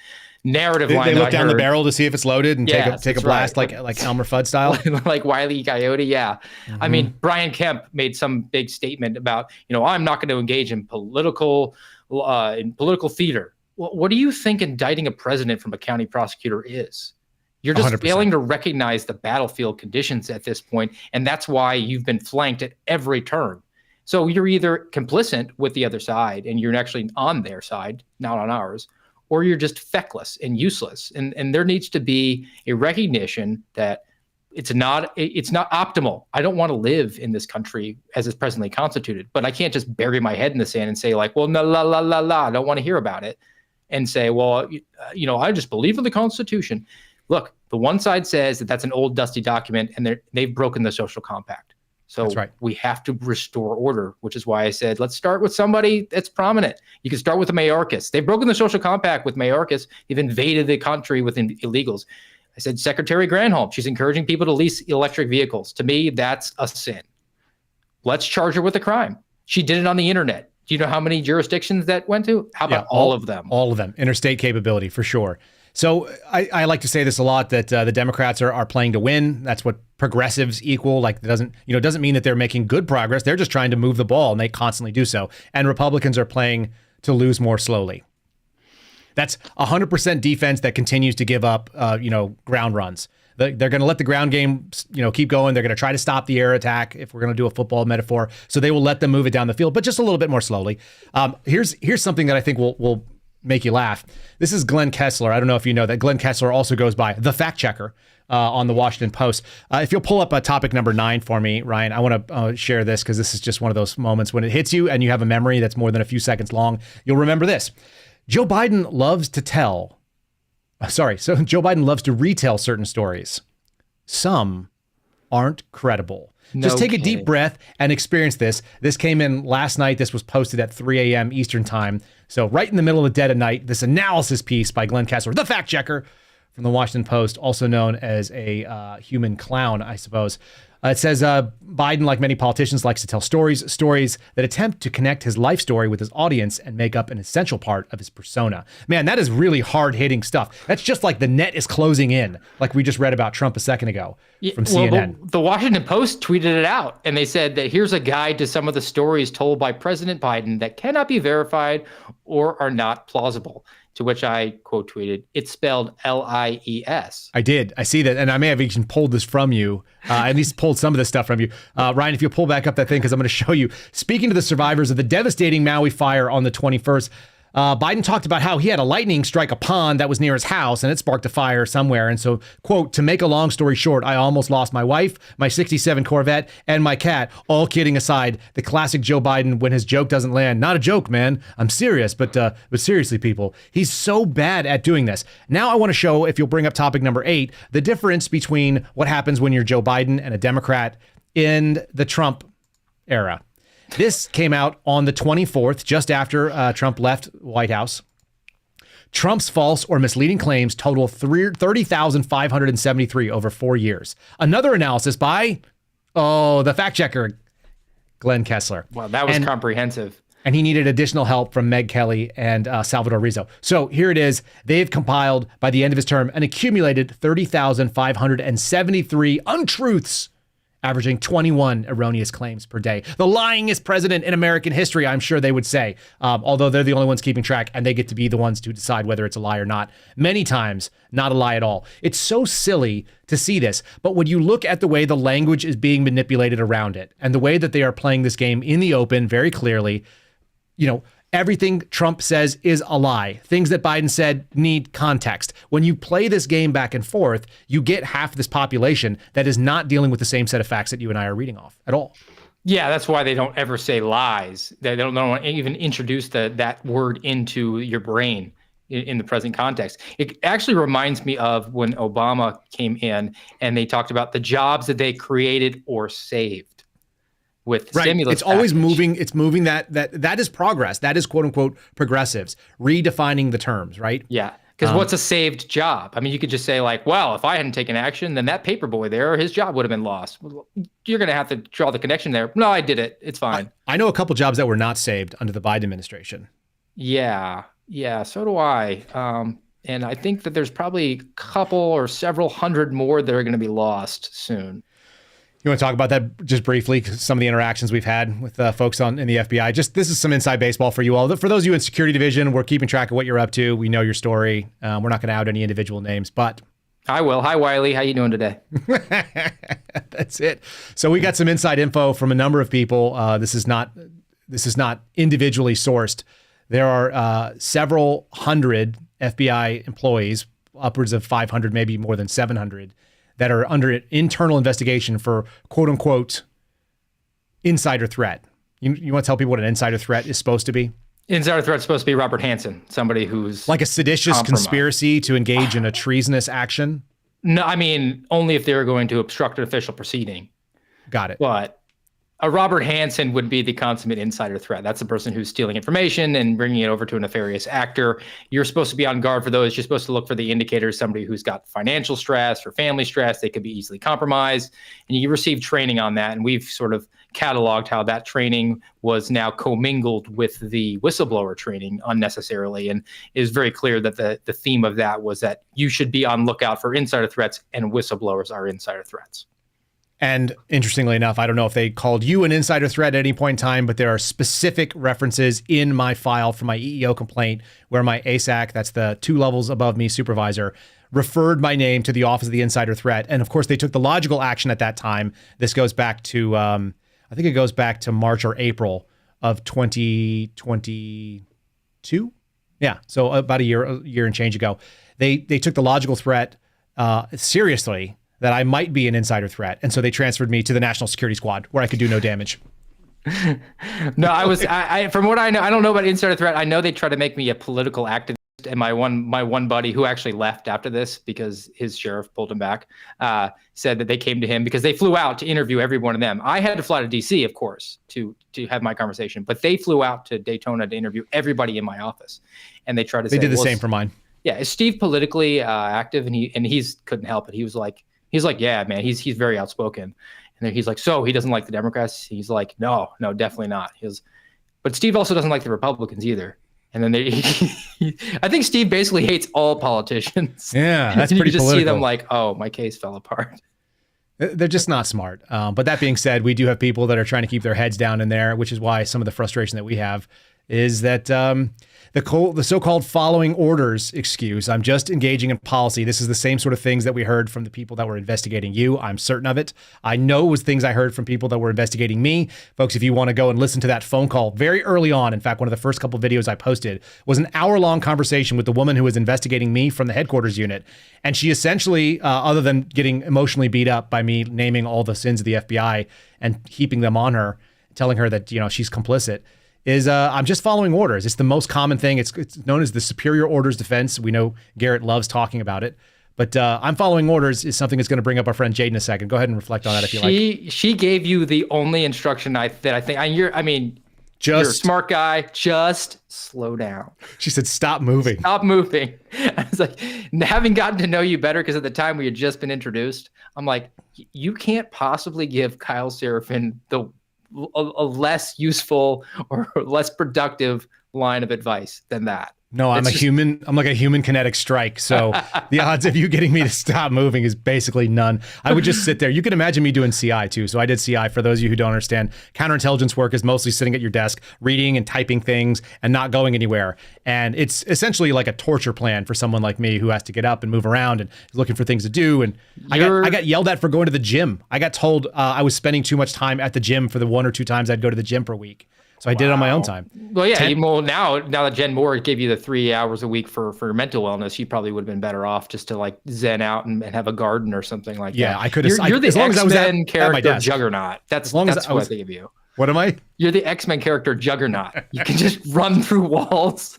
narrative line. They look down the barrel to see if it's loaded and take a blast right. like Elmer Fudd style, like Wile E. Coyote. Yeah, I mean Brian Kemp made some big statement about I'm not going to engage in political theater. What do you think indicting a president from a county prosecutor is? You're just 100%. failing to recognize the battlefield conditions at this point, and that's why you've been flanked at every turn. So you're either complicit with the other side, and you're actually on their side, not on ours, or you're just feckless and useless. And there needs to be a recognition that it's not optimal. I don't want to live in this country as it's presently constituted, but I can't just bury my head in the sand and say like, well, no, I don't want to hear about it. And say, well, I just believe in the Constitution. Look, the one side says that that's an old dusty document and they've broken the social compact. So That's right. We have to restore order, which is why I said, let's start with somebody that's prominent. You can start with the Mayorkas. They've broken the social compact with Mayorkas. They've invaded the country with illegals. I said, Secretary Granholm, she's encouraging people to lease electric vehicles. To me, that's a sin. Let's charge her with a crime. She did it on the internet. Do you know how many jurisdictions that went to? How about all of them? All of them. Interstate capability, for sure. So I like to say this a lot, that the Democrats are playing to win. That's what progressives equal. Like, it doesn't mean that they're making good progress. They're just trying to move the ball, and they constantly do so. And Republicans are playing to lose more slowly. That's 100% defense that continues to give up, ground runs. They're going to let the ground game, keep going. They're going to try to stop the air attack, if we're going to do a football metaphor. So they will let them move it down the field, but just a little bit more slowly. Here's something that I think will make you laugh. This is Glenn Kessler. I don't know if you know that Glenn Kessler also goes by the fact checker on the Washington Post. If you'll pull up topic number 9 for me, Ryan, I want to share this because this is just one of those moments when it hits you and you have a memory that's more than a few seconds long. You'll remember this. Joe Biden loves to retell certain stories. Some aren't credible. Just take a deep breath and experience this. This came in last night. This was posted at 3 a.m. Eastern time. So right in the middle of the dead of night, this analysis piece by Glenn Kessler, the fact checker from the Washington Post, also known as a human clown, I suppose. It says Biden, like many politicians, likes to tell stories that attempt to connect his life story with his audience and make up an essential part of his persona. Man, that is really hard-hitting stuff. That's just like the net is closing in, like we just read about Trump a second ago from CNN. The Washington Post tweeted it out, and they said that here's a guide to some of the stories told by President Biden that cannot be verified or are not plausible. To which I quote tweeted, it's spelled Lies. I did. I see that. And I may have even pulled this from you, at least pulled some of this stuff from you. Ryan, if you'll pull back up that thing, because I'm going to show you. Speaking to the survivors of the devastating Maui fire on the 21st, Biden talked about how he had a lightning strike a pond that was near his house and it sparked a fire somewhere. And so, quote, to make a long story short, I almost lost my wife, my 67 Corvette, and my cat. All kidding aside, the classic Joe Biden when his joke doesn't land. Not a joke, man. I'm serious. But seriously, people, he's so bad at doing this. Now I want to show, if you'll bring up topic number 8, the difference between what happens when you're Joe Biden and a Democrat in the Trump era. This came out on the 24th, just after Trump left White House. Trump's false or misleading claims total 30,573 over 4 years. Another analysis by, the fact checker, Glenn Kessler. Wow, that was comprehensive. And he needed additional help from Meg Kelly and Salvador Rizzo. So here it is. They've compiled, by the end of his term, an accumulated 30,573 untruths, averaging 21 erroneous claims per day. The lyingest president in American history, I'm sure they would say, although they're the only ones keeping track and they get to be the ones to decide whether it's a lie or not. Many times, not a lie at all. It's so silly to see this, but when you look at the way the language is being manipulated around it and the way that they are playing this game in the open very clearly, everything Trump says is a lie. Things that Biden said need context. When you play this game back and forth, you get half this population that is not dealing with the same set of facts that you and I are reading off at all. Yeah, that's why they don't ever say lies. They don't even introduce that word into your brain in the present context. It actually reminds me of when Obama came in and they talked about the jobs that they created or saved with stimulus. It's always moving. It's moving that is progress. That is quote unquote progressives redefining the terms, right? Yeah. Because what's a saved job? I mean, you could just say like, well, if I hadn't taken action, then that paper boy there, his job would have been lost. You're going to have to draw the connection there. No, I did it. It's fine. I know a couple jobs that were not saved under the Biden administration. Yeah, so do I. And I think that there's probably a couple or several hundred more that are going to be lost soon. You want to talk about that just briefly? Some of the interactions we've had with folks in the FBI. This is some inside baseball for you all. For those of you in security division, we're keeping track of what you're up to. We know your story. We're not going to out any individual names, but I will. Hi, Wiley. How you doing today? That's it. So we got some inside info from a number of people. This is not individually sourced. There are several hundred FBI employees, upwards of 500, maybe more than 700. That are under an internal investigation for quote unquote insider threat. You want to tell people what an insider threat is supposed to be? Insider threat is supposed to be Robert Hansen, somebody who's like a seditious conspiracy to engage in a treasonous action. No, I mean, only if they were going to obstruct an official proceeding. Got it. But a Robert Hansen would be the consummate insider threat. That's the person who's stealing information and bringing it over to a nefarious actor. You're supposed to be on guard for those. You're supposed to look for the indicators, somebody who's got financial stress or family stress. They could be easily compromised. And you receive training on that. And we've sort of cataloged how that training was now commingled with the whistleblower training unnecessarily. And it is very clear that the theme of that was that you should be on lookout for insider threats, and whistleblowers are insider threats. And interestingly enough, I don't know if they called you an insider threat at any point in time, but there are specific references in my file for my EEO complaint where my ASAC, that's the 2 levels above me supervisor, referred my name to the Office of the Insider Threat. And of course, they took the logical action at that time. This goes back to, I think it goes back to March or April of 2022. Yeah, so about a year and change ago. They took the logical threat seriously, that I might be an insider threat. And so they transferred me to the National Security Squad where I could do no damage. No, I from what I know, I don't know about insider threat. I know they tried to make me a political activist. And my one buddy who actually left after this because his sheriff pulled him back, said that they came to him because they flew out to interview every one of them. I had to fly to DC, of course, to have my conversation, but they flew out to Daytona to interview everybody in my office. And they tried to say, they did the same for mine. Yeah. Is Steve politically active? And he's couldn't help it. He was like, yeah, man, he's very outspoken. And then he's like, so he doesn't like the Democrats? He's like, no, definitely not. But Steve also doesn't like the Republicans either. And then I think Steve basically hates all politicians. Yeah, that's pretty pretty you just political. see them like, oh, my case fell apart. They're just not smart. But that being said, we do have people that are trying to keep their heads down in there, which is why some of the frustration that we have is that the so-called following orders excuse, I'm just engaging in policy. This is the same sort of things that we heard from the people that were investigating you. I'm certain of it. I know it was things I heard from people that were investigating me. Folks, if you want to go and listen to that phone call very early on, in fact, one of the first couple of videos I posted was an hour-long conversation with the woman who was investigating me from the headquarters unit. And she essentially, other than getting emotionally beat up by me naming all the sins of the FBI and heaping them on her, telling her that, she's complicit, is I'm just following orders. It's the most common thing. It's known as the superior orders defense. We know Garrett loves talking about it. But I'm following orders is something that's going to bring up our friend Jade in a second. Go ahead and reflect on that if you like. She gave you the only instruction that I think you're a smart guy. Just slow down. She said, stop moving. Stop moving. I was like, having gotten to know you better, because at the time we had just been introduced, I'm like, you can't possibly give Kyle Seraphin a less useful or less productive line of advice than that. No, I'm like a human kinetic strike. So the odds of you getting me to stop moving is basically none. I would just sit there. You can imagine me doing CI too. So I did CI. For those of you who don't understand, counterintelligence work is mostly sitting at your desk, reading and typing things and not going anywhere. And it's essentially like a torture plan for someone like me who has to get up and move around and is looking for things to do. And I got yelled at for going to the gym. I got told I was spending too much time at the gym for the 1 or 2 times I'd go to the gym per week. So I did it on my own time. Well, yeah. Now that Jen Moore gave you the 3 hours a week for mental wellness, you probably would have been better off just to like zen out and have a garden or something like that. Yeah, I could have. You're the X-Men character desk. Juggernaut. That's what I think of you. What am I? You're the X-Men character Juggernaut. You can just run through walls.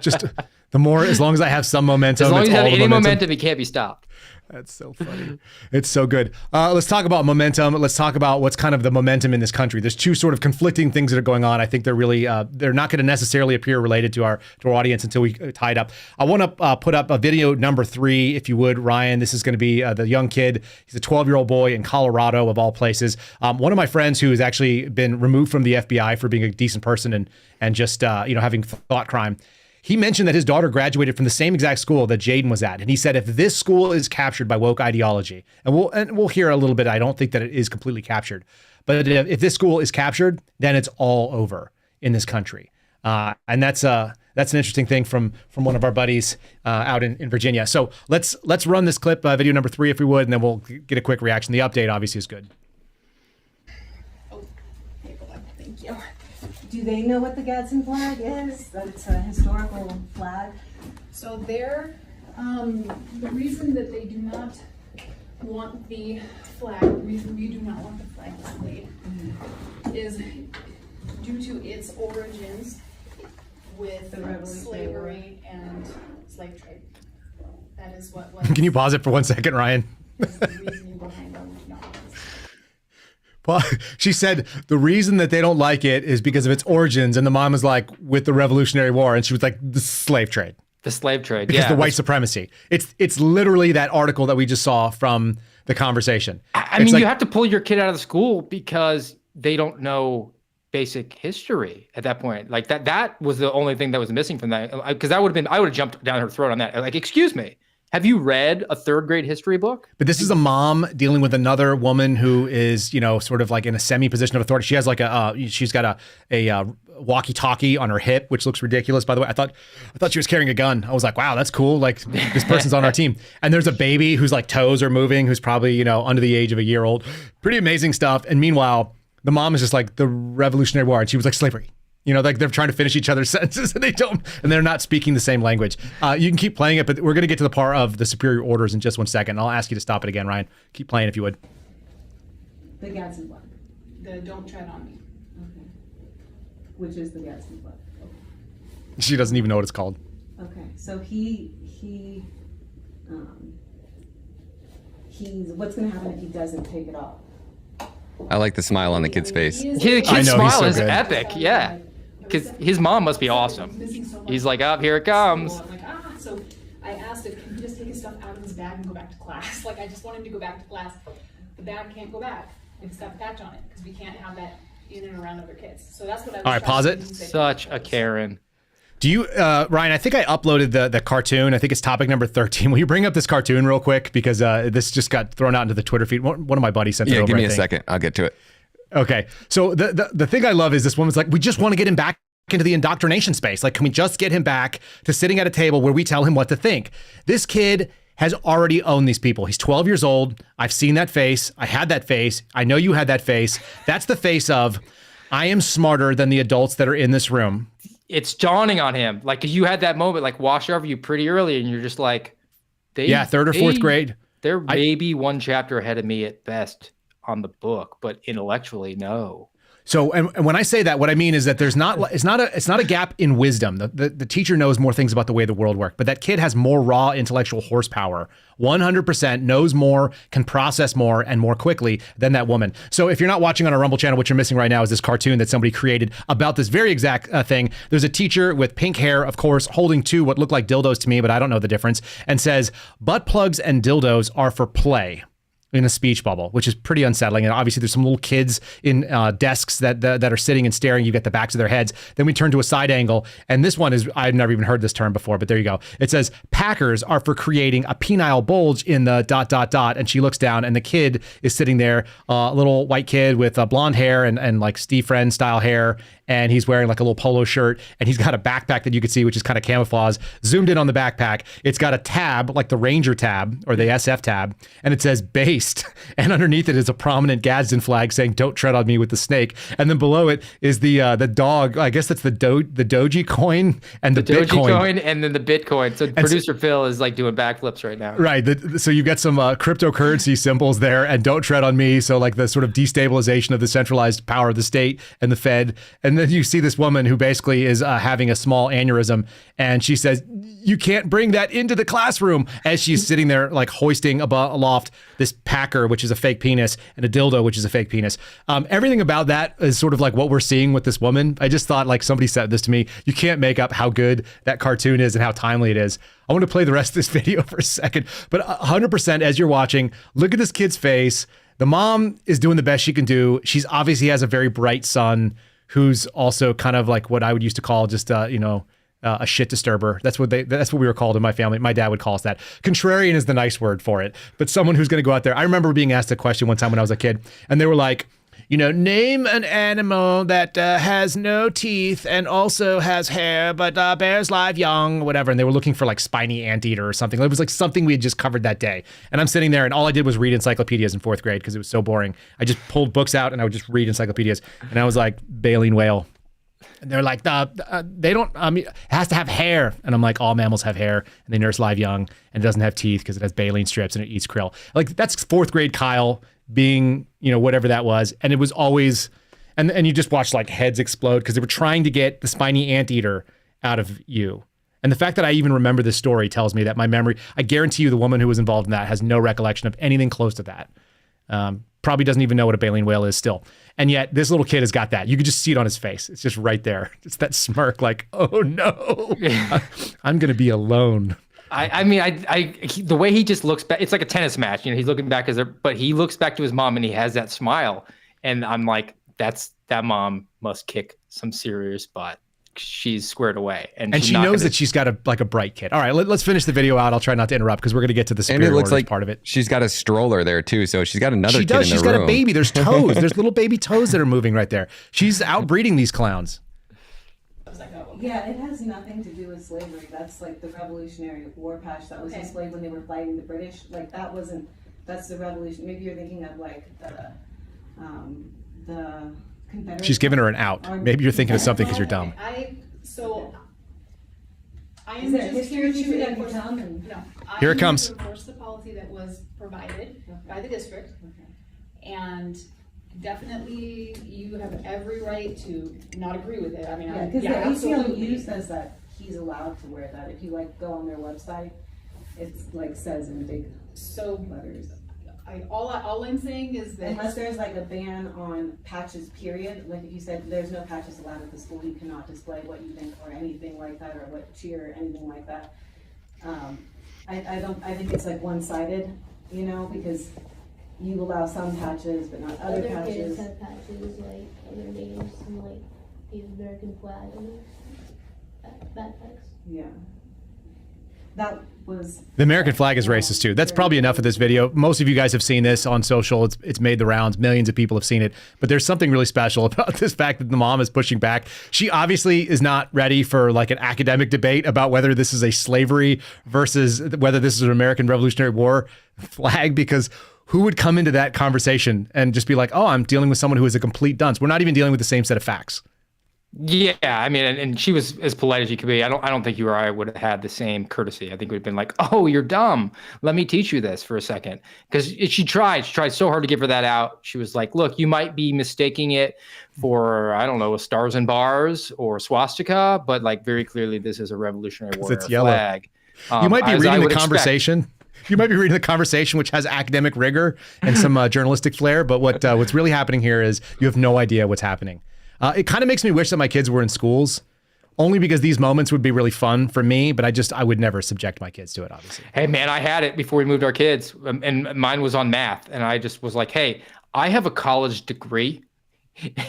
Just as long as I have some momentum. As long as you have any momentum, it can't be stopped. That's so funny. It's so good. Let's talk about momentum. Let's talk about what's kind of the momentum in this country. There's two sort of conflicting things that are going on. I think they're really, they're not going to necessarily appear related to our audience until we tie it up. I want to put up a video number 3, if you would, Ryan. This is going to be the young kid. He's a 12-year-old boy in Colorado, of all places. One of my friends who has actually been removed from the FBI for being a decent person and just, having thought crime. He mentioned that his daughter graduated from the same exact school that Jaden was at. And he said, if this school is captured by woke ideology, and we'll hear a little bit, I don't think that it is completely captured, but if this school is captured, then it's all over in this country. And that's an interesting thing from one of our buddies out in Virginia. So let's run this clip, video number 3, if we would, and then we'll get a quick reaction. The update obviously is good. Thank you. Do they know what the Gadsden flag is? That it's a historical flag? So the reason that they do not want the flag, the reason we do not want the flag displayed is due to its origins with slavery and slave trade. That is what was. Can you pause it for 1 second, Ryan? The reasoning behind why we do not want this. Well, she said the reason that they don't like it is because of its origins, and the mom was like, with the Revolutionary War, and she was like, the slave trade. The slave trade, because the white supremacy. It's literally that article that we just saw from the conversation. I mean, you have to pull your kid out of the school because they don't know basic history at that point. Like that was the only thing that was missing from that. Because I would have jumped down her throat on that. Like, excuse me. Have you read a 3rd grade history book? But this is a mom dealing with another woman who is, sort of like in a semi-position of authority. She has like she's got a walkie-talkie on her hip, which looks ridiculous. By the way, I thought she was carrying a gun. I was like, wow, that's cool. Like this person's on our team. And there's a baby whose like toes are moving, who's probably, under the age of a year old. Pretty amazing stuff. And meanwhile, the mom is just like the Revolutionary War. And she was like slavery. Like they're trying to finish each other's sentences and they're not speaking the same language. You can keep playing it, but we're going to get to the part of the superior orders in just 1 second. I'll ask you to stop it again, Ryan. Keep playing if you would. The Gadsden flag. The Don't Tread on Me. Okay. Which is the Gadsden flag? Okay. She doesn't even know what it's called. Okay, so he's what's going to happen if he doesn't take it off? I like the smile on the kid's face. Yeah, the kid's smile is epic. Yeah. Because his mom must be awesome. He's like, up, here it comes. I'm like, so I asked him, can he just take his stuff out of his bag and go back to class? Like, I just want him to go back to class. The bag can't go back if it's got the patch on it, because we can't have that in and around other kids. So that's what I was All right, pause it. Such a Karen. Do you, Ryan, I think I uploaded the cartoon. I think it's topic number 13. Will you bring up this cartoon real quick? Because this just got thrown out into the Twitter feed. One of my buddies sent it over. Yeah, give me a second. I'll get to it. Okay. So the thing I love is this woman's like, we just want to get him back into the indoctrination space. Like, can we just get him back to sitting at a table where we tell him what to think? This kid has already owned these people. He's 12 years old. I've seen that face. I had that face. I know you had that face. That's the face of, I am smarter than the adults that are in this room. It's dawning on him. Like, 'cause you had that moment, like, wash over you pretty early, and you're just like, 3rd or 4th grade. They're maybe one chapter ahead of me at best on the book, but intellectually, no. So, and when I say that, what I mean is that it's not a gap in wisdom. The teacher knows more things about the way the world works, but that kid has more raw intellectual horsepower. 100% knows more, can process more, and more quickly than that woman. So if you're not watching on our Rumble channel, what you're missing right now is this cartoon that somebody created about this very exact thing. There's a teacher with pink hair, of course, holding two what look like dildos to me, but I don't know the difference, and says, butt plugs and dildos are for play. In a speech bubble, which is pretty unsettling. And obviously there's some little kids in desks that are sitting and staring. You get the backs of their heads. Then we turn to a side angle. And this one is, I've never even heard this term before, but there you go. It says, Packers are for creating a penile bulge in the ... And she looks down and the kid is sitting there, a little white kid with blonde hair and like Steve Friend style hair. and he's wearing like a little polo shirt, and he's got a backpack that you can see, which is kind of camouflage. Zoomed in on the backpack. It's got a tab, like the Ranger tab or the SF tab, and it says based. And underneath it is a prominent Gadsden flag saying, "Don't tread on me with the snake." And then below it is the dog. I guess that's the Doji coin and the Doji Bitcoin. coin and then the Bitcoin. So producer Phil is like doing backflips right now. Right. So you've got some cryptocurrency symbols there, and "Don't tread on me." So like the sort of destabilization of the centralized power of the state and the Fed. And then you see this woman who basically is having a small aneurysm, and she says, "You can't bring that into the classroom," as she's sitting there like hoisting aloft this packer, which is a fake penis, and a dildo, which is a fake penis. Everything about that is sort of like what we're seeing with this woman. I just thought, like, somebody said this to me, you can't make up how good that cartoon is and how timely it is. I want to play the rest of this video for a second, but 100% as you're watching, look at this kid's face. The mom is doing the best she can do. She's obviously has a very bright son who's also kind of like what I would used to call just, a shit disturber. That's what we were called in my family. My dad would call us that. Contrarian is the nice word for it, but someone who's going to go out there. I remember being asked a question one time when I was a kid, and they were like, name an animal that has no teeth and also has hair, but bears live young, whatever. And they were looking for like spiny anteater or something. It was like something we had just covered that day. And I'm sitting there, and all I did was read encyclopedias in 4th grade because it was so boring. I just pulled books out and I would just read encyclopedias. And I was like, baleen whale. And they're like, they don't, it has to have hair. And I'm like, all mammals have hair, and they nurse live young, and it doesn't have teeth because it has baleen strips and it eats krill. Like, that's 4th grade Kyle being, whatever that was. And it was always, and you just watch like heads explode because they were trying to get the spiny anteater out of you. And the fact that I even remember this story tells me that my memory, I guarantee you the woman who was involved in that has no recollection of anything close to that. Probably doesn't even know what a baleen whale is still. And yet this little kid has got that. You could just see it on his face. It's just right there. It's that smirk like, oh no, I'm going to be alone. The way he just looks back, it's like a tennis match. He's looking back but he looks back to his mom and he has that smile. And I'm like, that mom must kick some serious butt. She's squared away. And she knows that she's got a bright kid. All right, let's finish the video out. I'll try not to interrupt because we're going to get to the superior and it looks like part of it. She's got a stroller there too. So she's got another kid in the room. She's got a baby. There's toes. There's little baby toes that are moving right there. She's outbreeding these clowns. Yeah, it has nothing to do with slavery. That's like the Revolutionary War patch that was displayed when they were fighting the British. Like that's the revolution. Maybe you're thinking of like the Confederate. She's giving her an out. Maybe you're thinking of something because you're dumb. I am Is there just history here you to should enforce. have done? No, Here it I'm comes. to enforce the policy that was provided by the district, and definitely you have every right to not agree with it. I mean, Because the absolutely. ACLU says that he's allowed to wear that. If you like go on their website, it's like says in big letters. All I'm saying is that Unless there's like a ban on patches, period. Like if you said there's no patches allowed at the school, you cannot display what you think or anything like that, or what cheer or anything like that. I think it's like one-sided, because you allow some patches but not other patches. Kids have patches like other names and like the American flag on their backpacks. Yeah. That was The American flag is racist too. That's probably enough of this video. Most of you guys have seen this on social. It's made the rounds. Millions of people have seen it. But there's something really special about this fact that the mom is pushing back. She obviously is not ready for like an academic debate about whether this is a slavery versus whether this is an American Revolutionary War flag, because who would come into that conversation and just be like, oh, I'm dealing with someone who is a complete dunce. We're not even dealing with the same set of facts. Yeah, I mean, and she was as polite as she could be. I don't think you or I would have had the same courtesy. I think we'd have been like, "Oh, you're dumb. Let me teach you this for a second." Because she tried so hard to give her that out. She was like, "Look, you might be mistaking it for, I don't know, a stars and bars or swastika, but like very clearly this is a Revolutionary War flag." You might be reading the conversation. You might be reading the conversation, which has academic rigor and some journalistic flair. But what's really happening here is you have no idea what's happening. It kind of makes me wish that my kids were in schools, only because these moments would be really fun for me, but I would never subject my kids to it, obviously. Hey, man, I had it before we moved our kids, and mine was on math. And I just was like, hey, I have a college degree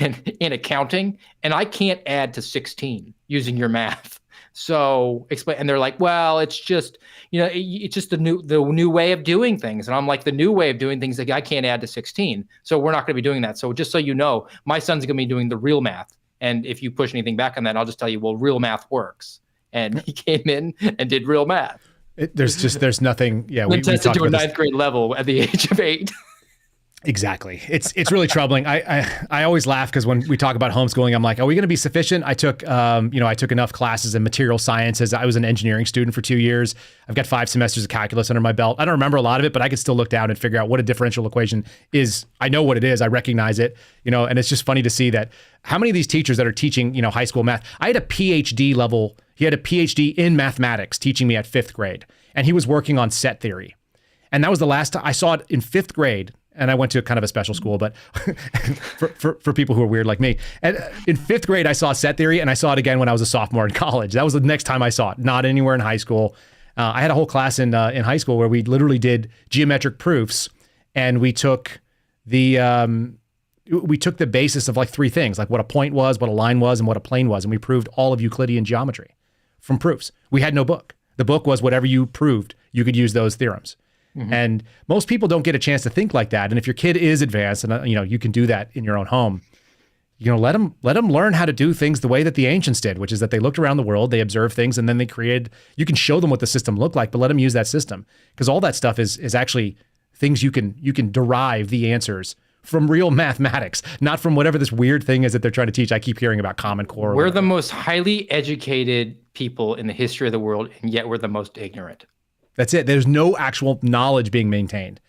in accounting, and I can't add to 16 using your math. So explain. And they're like, well, it's just, it's just the new way of doing things. And I'm like, the new way of doing things, like, I can't add to 16. So we're not going to be doing that. So just so you know, my son's going to be doing the real math And if you push anything back on that, I'll just tell you, well, real math works. And he came in and did real math. There's nothing. Yeah, we tested to a ninth grade level at the age of 8. Exactly. It's really troubling. I always laugh because when we talk about homeschooling, I'm like, are we going to be sufficient? I took enough classes in material sciences. I was an engineering student for 2 years. I've got 5 semesters of calculus under my belt. I don't remember a lot of it, but I could still look down and figure out what a differential equation is. I know what it is. I recognize it, and it's just funny to see that how many of these teachers that are teaching, high school math, I had a PhD level. He had a PhD in mathematics teaching me at 5th grade, and he was working on set theory. And that was the last time I saw it in 5th grade. And I went to kind of a special school, but for people who are weird like me. And in 5th grade, I saw set theory, and I saw it again when I was a sophomore in college. That was the next time I saw it, not anywhere in high school. I had a whole class in high school where we literally did geometric proofs, and we took the basis of like 3 things, like what a point was, what a line was, and what a plane was, and we proved all of Euclidean geometry from proofs. We had no book. The book was whatever you proved, you could use those theorems. Mm-hmm. And most people don't get a chance to think like that. And if your kid is advanced, and you can do that in your own home, let them learn how to do things the way that the ancients did, which is that they looked around the world, they observed things, and then they created. You can show them what the system looked like, but let them use that system, because all that stuff is actually things you can derive the answers from real mathematics, not from whatever this weird thing is that they're trying to teach. I keep hearing about Common Core. We're the most highly educated people in the history of the world, and yet we're the most ignorant. That's it. There's no actual knowledge being maintained.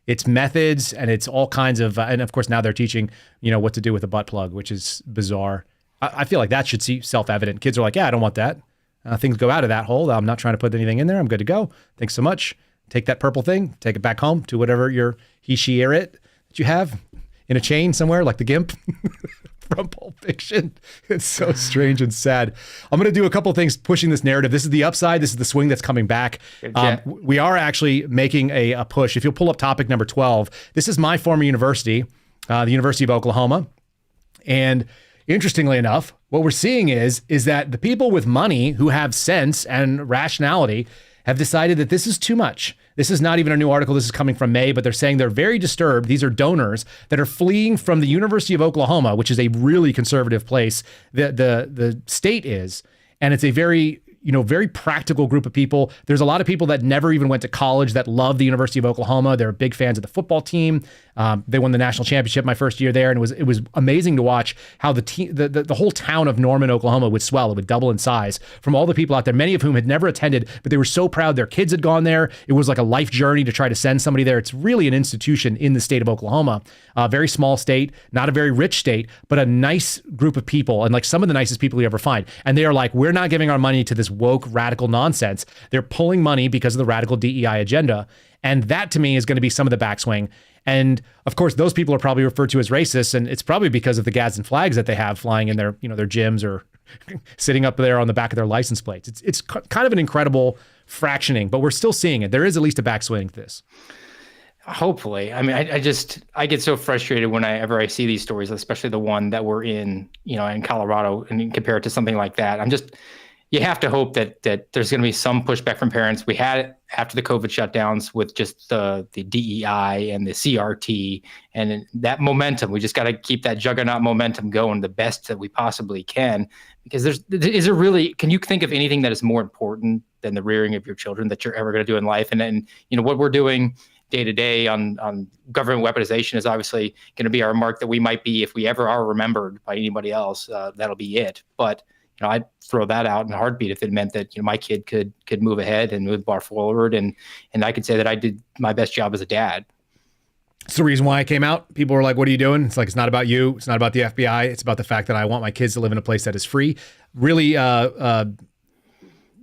It's methods, and it's all kinds of, and of course now they're teaching, what to do with a butt plug, which is bizarre. I feel like that should be self-evident. Kids are like, yeah, I don't want that. Things go out of that hole. I'm not trying to put anything in there. I'm good to go. Thanks so much. Take that purple thing, take it back home to whatever your he, she, it that you have in a chain somewhere, like the GIMP from Pulp Fiction. It's so strange and sad. I'm going to do a couple of things pushing this narrative. This is the upside. This is the swing that's coming back. We are actually making a push. If you'll pull up topic number 12, this is my former university, the University of Oklahoma. And interestingly enough, what we're seeing is that the people with money who have sense and rationality have decided that this is too much. This is not even a new article. This is coming from May, but they're saying they're very disturbed. These are donors that are fleeing from the University of Oklahoma, which is a really conservative place. The state is, and it's a very practical group of people. There's a lot of people that never even went to college that love the University of Oklahoma. They're big fans of the football team. They won the national championship my first year there, and it was amazing to watch how the whole town of Norman, Oklahoma would swell. It would double in size from all the people out there, many of whom had never attended, but they were so proud their kids had gone there. It was like a life journey to try to send somebody there. It's really an institution in the state of Oklahoma. A very small state, not a very rich state, but a nice group of people, and like some of the nicest people you ever find. And they are like, we're not giving our money to this woke radical nonsense. They're pulling money because of the radical DEI agenda. And that to me is going to be some of the backswing. And of course, those people are probably referred to as racists, and it's probably because of the Gadsden flags that they have flying in their gyms or sitting up there on the back of their license plates. It's kind of an incredible fractioning, but we're still seeing it. There is at least a backswing to this. Hopefully. I mean, I get so frustrated whenever I see these stories, especially the one that we're in Colorado, and compare it to something like that. You have to hope that there's going to be some pushback from parents. We had it after the COVID shutdowns with just the DEI and the CRT and that momentum. We just got to keep that juggernaut momentum going the best that we possibly can, because can you think of anything that is more important than the rearing of your children that you're ever going to do in life? And what we're doing day to day on government weaponization is obviously going to be our mark that we might be, if we ever are remembered by anybody else, that'll be it. But I'd throw that out in a heartbeat if it meant that my kid could move ahead and move the bar forward, and I could say that I did my best job as a dad. It's the reason why I came out. People were like, what are you doing? It's like, it's not about you. It's not about the FBI. It's about the fact that I want my kids to live in a place that is free.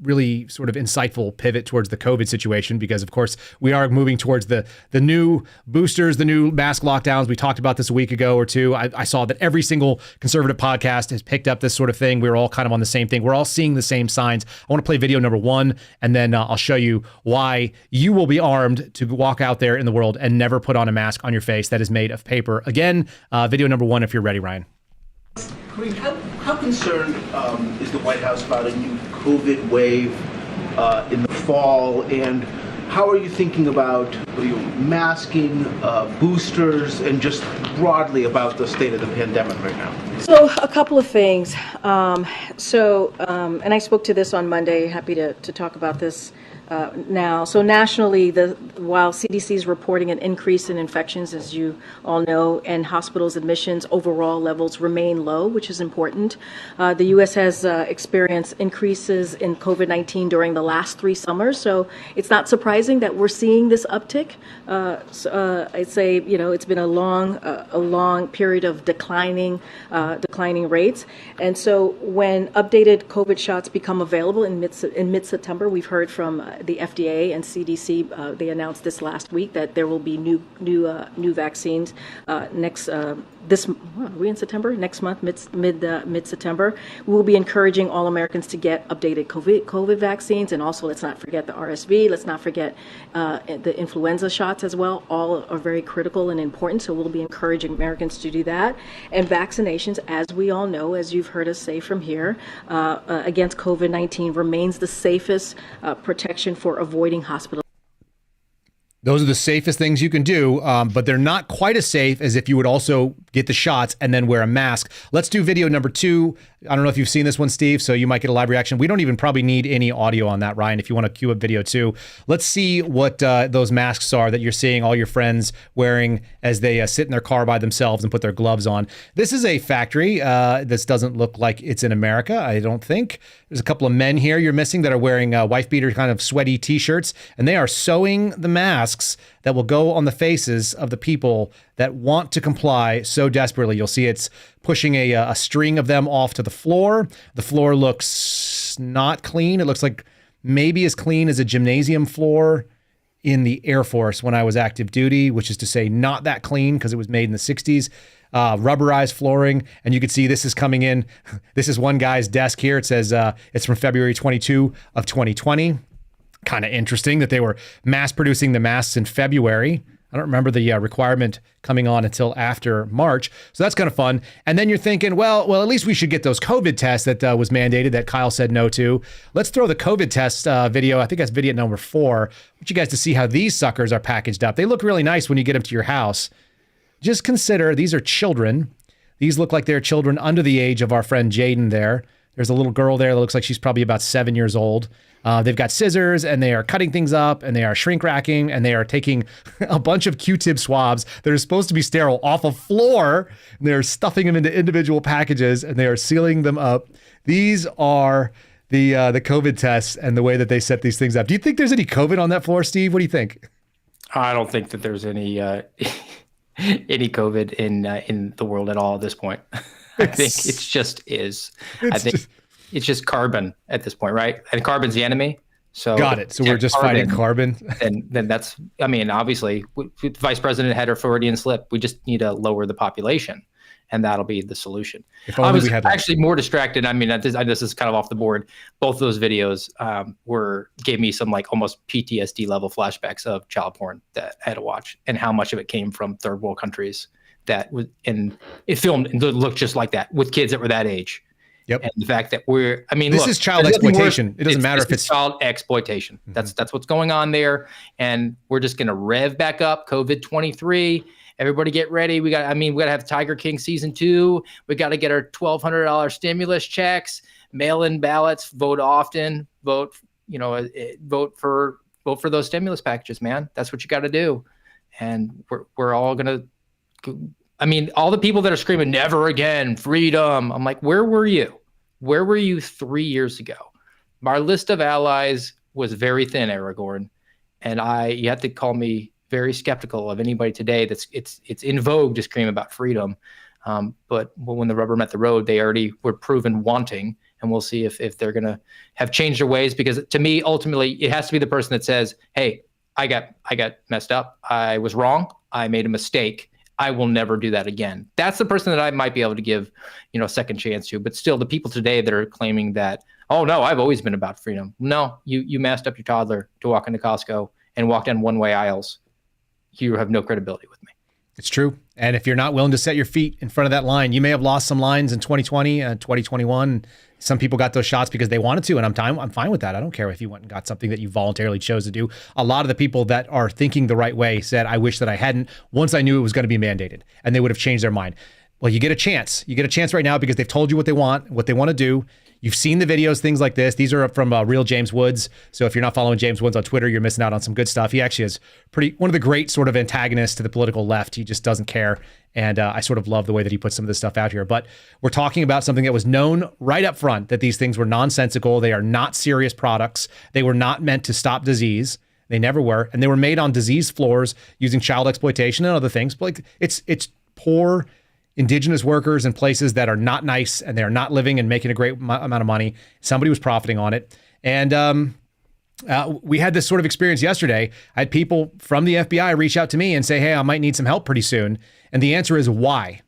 Really sort of insightful pivot towards the COVID situation, because of course we are moving towards the new boosters, the new mask lockdowns. We talked about this a week ago or two. I saw that every single conservative podcast has picked up this sort of thing. We're all kind of on the same thing. We're all seeing the same signs. I want to play video number 1, and then I'll show you why you will be armed to walk out there in the world and never put on a mask on your face that is made of paper. Again, video number 1 if you're ready, Ryan. Kareem, how concerned is the White House about a new COVID wave in the fall, and how are you thinking about masking, boosters, and just broadly about the state of the pandemic right now? So a couple of things. And I spoke to this on Monday. Happy to talk about this now. So nationally, while CDC is reporting an increase in infections, as you all know, and hospitals admissions overall levels remain low, which is important. The U.S. has experienced increases in COVID-19 during the last 3 summers, so it's not surprising that we're seeing this uptick. I'd say it's been a long period of declining rates, and so when updated COVID shots become available in mid-September, we've heard from the FDA and CDC. They announced this last week that there will be new vaccines next are we in September? Next month, mid-September. We will be encouraging all Americans to get updated COVID vaccines, and also let's not forget the RSV. Let's not forget the influenza shots as well. All are very critical and important, so we'll be encouraging Americans to do that. And vaccinations, as we all know, as you've heard us say from here, against COVID-19 remains the safest protection for avoiding hospital. Those are the safest things you can do, but they're not quite as safe as if you would also get the shots and then wear a mask. Let's do video number 2. I don't know if you've seen this one, Steve, so you might get a live reaction. We don't even probably need any audio on that, Ryan, if you want to cue up video 2. Let's see what those masks are that you're seeing all your friends wearing as they sit in their car by themselves and put their gloves on. This is a factory. This doesn't look like it's in America, I don't think. There's a couple of men here you're missing that are wearing wife-beater kind of sweaty T-shirts, and they are sewing the masks that will go on the faces of the people that want to comply so desperately. You'll see it's pushing a string of them off to the floor. The floor looks not clean. It looks like maybe as clean as a gymnasium floor in the Air Force when I was active duty, which is to say not that clean because it was made in the 60s. Rubberized flooring, and you can see this is coming in. This is one guy's desk here. It says it's from February 22 of 2020. Kind of interesting that they were mass producing the masks in February. I don't remember the requirement coming on until after March. So that's kind of fun. And then you're thinking, well, at least we should get those COVID tests that was mandated that Kyle said no to. Let's throw the COVID test video. I think that's video number 4. I want you guys to see how these suckers are packaged up. They look really nice when you get them to your house. Just consider these are children. These look like they're children under the age of our friend Jaden there. There's a little girl there that looks like she's probably about 7 years old. They've got scissors and they are cutting things up and they are shrink racking and they are taking a bunch of Q-tip swabs that are supposed to be sterile off a floor. And they're stuffing them into individual packages and they are sealing them up. These are the COVID tests and the way that they set these things up. Do you think there's any COVID on that floor, Steve? What do you think? I don't think that there's any any COVID in the world at all at this point. I think it's just it's just carbon at this point, right? And carbon's the enemy. So got it. So we're just fighting carbon. Then that's, I mean, obviously, the vice president had her Freudian slip. We just need to lower the population, and that'll be the solution. I was actually more distracted. I mean, this is kind of off the board. Both of those videos gave me some like almost PTSD level flashbacks of child porn that I had to watch, and how much of it came from third world countries that was, and it filmed and looked just like that with kids that were that age. Yep. And the fact that this is child exploitation. It doesn't matter if it's child exploitation. Mm-hmm. That's what's going on there. And we're just going to rev back up COVID-23. Everybody get ready. We got to have Tiger King season 2. We got to get our $1,200 stimulus checks, mail-in ballots, vote often, vote for those stimulus packages, man. That's what you got to do. And we're all going to, all the people that are screaming, never again, freedom. I'm like, where were you? Where were you 3 years ago? Our list of allies was very thin, Aragorn. And you have to call me very skeptical of anybody today it's in vogue to scream about freedom. But when the rubber met the road, they already were proven wanting. And we'll see if they're going to have changed their ways. Because to me, ultimately, it has to be the person that says, hey, I got messed up. I was wrong. I made a mistake. I will never do that again. That's the person that I might be able to give, a second chance to. But still, the people today that are claiming that, oh no, I've always been about freedom. No, you masked up your toddler to walk into Costco and walk down one-way aisles. You have no credibility with me. It's true. And if you're not willing to set your feet in front of that line, you may have lost some lines in 2020 and 2021. Some people got those shots because they wanted to, and I'm fine with that. I don't care if you went and got something that you voluntarily chose to do. A lot of the people that are thinking the right way said, I wish that I hadn't, once I knew it was going to be mandated, and they would have changed their mind. Well, you get a chance. You get a chance right now because they've told you what they want to do. You've seen the videos, things like this. These are from real James Woods. So if you're not following James Woods on Twitter, you're missing out on some good stuff. He actually is one of the great sort of antagonists to the political left. He just doesn't care. And I sort of love the way that he puts some of this stuff out here. But we're talking about something that was known right up front, that these things were nonsensical. They are not serious products. They were not meant to stop disease. They never were. And they were made on disease floors using child exploitation and other things. But like it's poor indigenous workers in places that are not nice, and they are not living and making a great amount of money. Somebody was profiting on it. And we had this sort of experience yesterday. I had people from the FBI reach out to me and say, hey, I might need some help pretty soon. And the answer is why?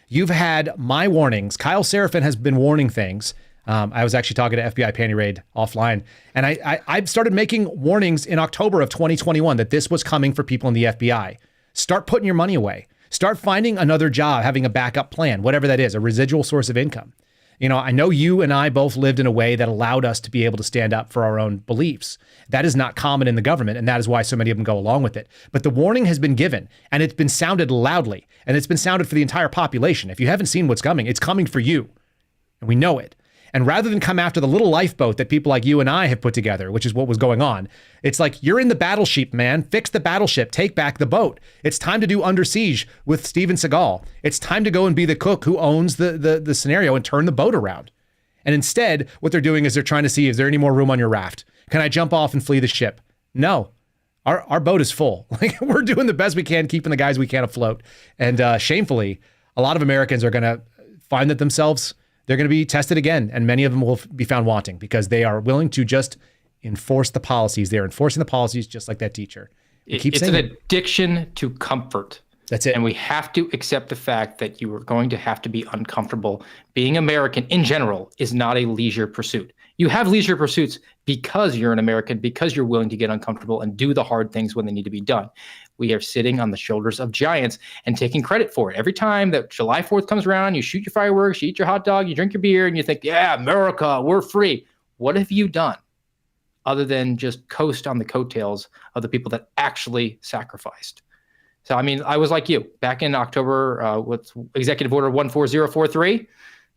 You've had my warnings. Kyle Seraphin has been warning things. I was actually talking to FBI Panty Raid offline, and I started making warnings in October of 2021 that this was coming for people in the FBI. Start putting your money away. Start finding another job, having a backup plan, whatever that is, a residual source of income. You know, I know you and I both lived in a way that allowed us to be able to stand up for our own beliefs. That is not common in the government, and that is why so many of them go along with it. But the warning has been given, and it's been sounded loudly, and it's been sounded for the entire population. If you haven't seen what's coming, it's coming for you, and we know it. And rather than come after the little lifeboat that people like you and I have put together, which is what was going on, it's like, you're in the battleship, man. Fix the battleship. Take back the boat. It's time to do Under Siege with Steven Seagal. It's time to go and be the cook who owns the scenario and turn the boat around. And instead, what they're doing is they're trying to see, is there any more room on your raft? Can I jump off and flee the ship? No. Our boat is full. Like, we're doing the best we can, keeping the guys we can afloat. And shamefully, a lot of Americans are going to find that themselves, they're going to be tested again, and many of them will be found wanting because they are willing to just enforce the policies. They're enforcing the policies just like that teacher. It's an addiction to comfort. That's it. And we have to accept the fact that you are going to have to be uncomfortable. Being American in general is not a leisure pursuit. You have leisure pursuits because you're an American, because you're willing to get uncomfortable and do the hard things when they need to be done. We are sitting on the shoulders of giants and taking credit for it. Every time that July 4th comes around, you shoot your fireworks, you eat your hot dog, you drink your beer, and you think, yeah, America, we're free. What have you done other than just coast on the coattails of the people that actually sacrificed? So, I mean, I was like you. Back in October, with Executive Order 14043,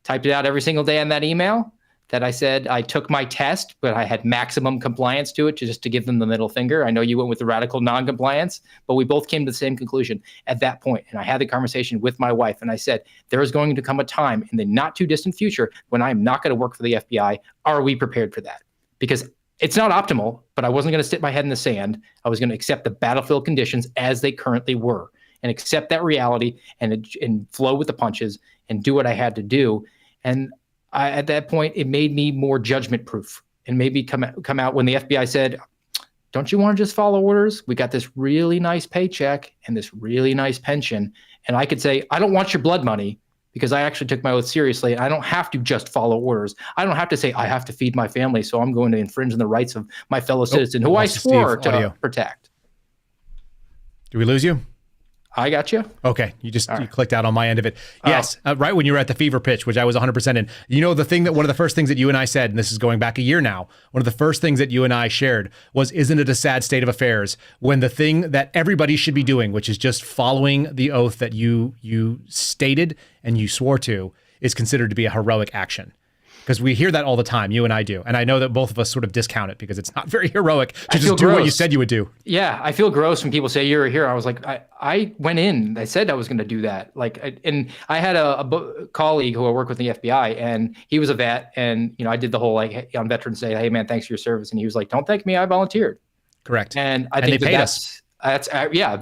typed it out every single day on that email that I said I took my test, but I had maximum compliance to it just to give them the middle finger. I know you went with the radical non-compliance, but we both came to the same conclusion at that point. And I had the conversation with my wife, and I said, there is going to come a time in the not too distant future when I'm not going to work for the FBI. Are we prepared for that? Because it's not optimal, but I wasn't going to stick my head in the sand. I was going to accept the battlefield conditions as they currently were and accept that reality and flow with the punches and do what I had to do. And at that point, it made me more judgment proof and made me come out when the FBI said, don't you want to just follow orders? We got this really nice paycheck and this really nice pension. And I could say, I don't want your blood money because I actually took my oath seriously. I don't have to just follow orders. I don't have to say I have to feed my family, so I'm going to infringe on the rights of my fellow citizen who I swore to protect. Do we lose you? I got you. Okay. You clicked out on my end of it. Yes. Right when you were at the fever pitch, which I was 100% in. You know, one of the first things that you and I said, and this is going back a year now, one of the first things that you and I shared was, isn't it a sad state of affairs when the thing that everybody should be doing, which is just following the oath that you stated and you swore to, is considered to be a heroic action? Because we hear that all the time, you and I do. And I know that both of us sort of discount it because it's not very heroic to just do what you said you would do. Yeah, I feel gross when people say you're a hero. I was like, I went in, I said I was going to do that. And I had a colleague who I work with in the FBI, and he was a vet. And, I did the whole, on Veterans Day, hey man, thanks for your service. And he was like, don't thank me, I volunteered. Correct. And I think they paid us. That's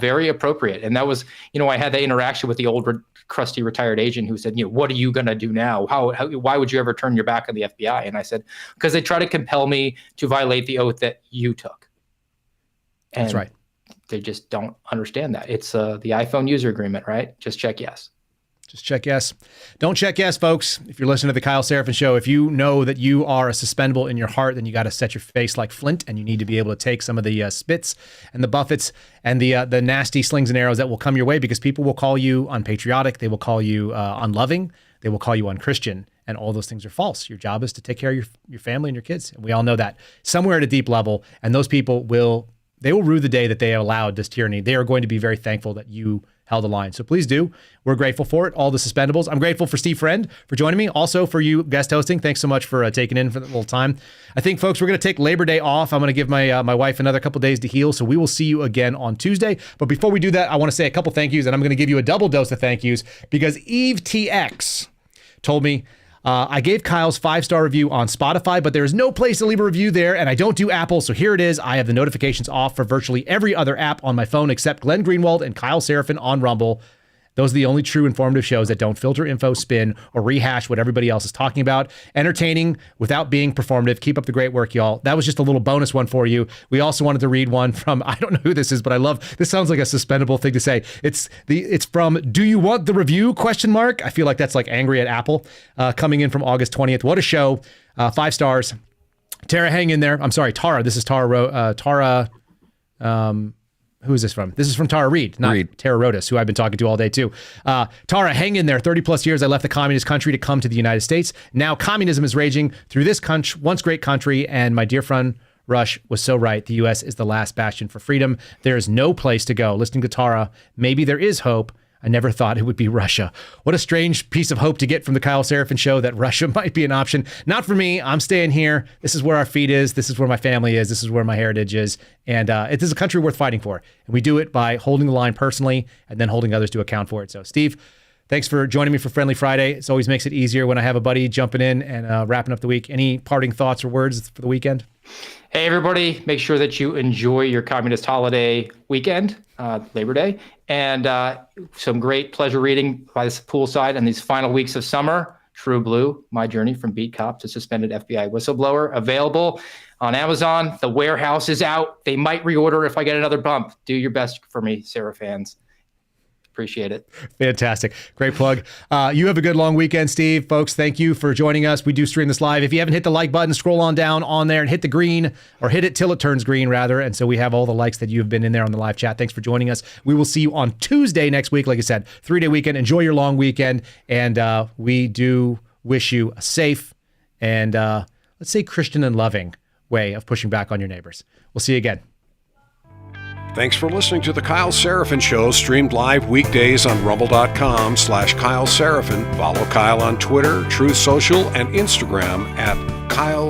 very appropriate. And that was, I had that interaction with the old crusty retired agent who said, what are you going to do now? Why would you ever turn your back on the FBI? And I said, because they try to compel me to violate the oath that you took. And that's right. They just don't understand that. It's the iPhone user agreement, right? Just check yes. Just check yes. Don't check yes, folks. If you're listening to the Kyle Seraphin Show, if you know that you are a suspendable in your heart, then you got to set your face like flint, and you need to be able to take some of the spits and the buffets and the nasty slings and arrows that will come your way, because people will call you unpatriotic. They will call you unloving. They will call you unchristian, and all those things are false. Your job is to take care of your family and your kids, and we all know that somewhere at a deep level. And those people will rue the day that they allowed this tyranny. They are going to be very thankful that you held the line. So please do. We're grateful for it. All the suspendables. I'm grateful for Steve Friend for joining me. Also for you guest hosting. Thanks so much for taking in for the little time. I think, folks, we're going to take Labor Day off. I'm going to give my wife another couple days to heal. So we will see you again on Tuesday. But before we do that, I want to say a couple thank yous, and I'm going to give you a double dose of thank yous, because Eve TX told me, I gave Kyle's 5-star review on Spotify, but there is no place to leave a review there, and I don't do Apple, so here it is. I have the notifications off for virtually every other app on my phone except Glenn Greenwald and Kyle Seraphin on Rumble. Those are the only true informative shows that don't filter info, spin, or rehash what everybody else is talking about. Entertaining without being performative. Keep up the great work, y'all. That was just a little bonus one for you. We also wanted to read one from, I don't know who this is, but I love, this sounds like a suspendable thing to say. It's from Do You Want the Review? ? I feel like that's like angry at Apple. Coming in from August 20th. What a show. 5 stars. Tara, hang in there. I'm sorry, Tara. This is Tara. Who is this from? This is from Tara Reid, not Tara Rodas, who I've been talking to all day too. Tara, hang in there. 30 plus years I left the communist country to come to the United States. Now communism is raging through this country, once great country, and my dear friend Rush was so right. The U.S. is the last bastion for freedom. There is no place to go. Listening to Tara, maybe there is hope. I never thought it would be Russia. What a strange piece of hope to get from the Kyle Seraphin Show, that Russia might be an option. Not for me. I'm staying here. This is where our feet is. This is where my family is. This is where my heritage is. And it is a country worth fighting for. And we do it by holding the line personally and then holding others to account for it. So, Steve, thanks for joining me for Friendly Friday. It always makes it easier when I have a buddy jumping in and wrapping up the week. Any parting thoughts or words for the weekend? Hey, everybody, make sure that you enjoy your communist holiday weekend, Labor Day, and some great pleasure reading by the poolside in these final weeks of summer. True Blue, My Journey from Beat Cop to Suspended FBI Whistleblower, available on Amazon. The Warehouse is out. They might reorder if I get another bump. Do your best for me, Sarah fans. Appreciate it. Fantastic. Great plug. You have a good long weekend, Steve. Folks, thank you for joining us. We do stream this live. If you haven't hit the like button, scroll on down on there and hit the green, or hit it till it turns green, rather. And so we have all the likes that you've been in there on the live chat. Thanks for joining us. We will see you on Tuesday next week. Like I said, 3-day weekend. Enjoy your long weekend. And we do wish you a safe and, let's say, Christian and loving way of pushing back on your neighbors. We'll see you again. Thanks for listening to The Kyle Seraphin Show, streamed live weekdays on rumble.com/Kyle Seraphin. Follow Kyle on Twitter, Truth Social, and Instagram at Kyle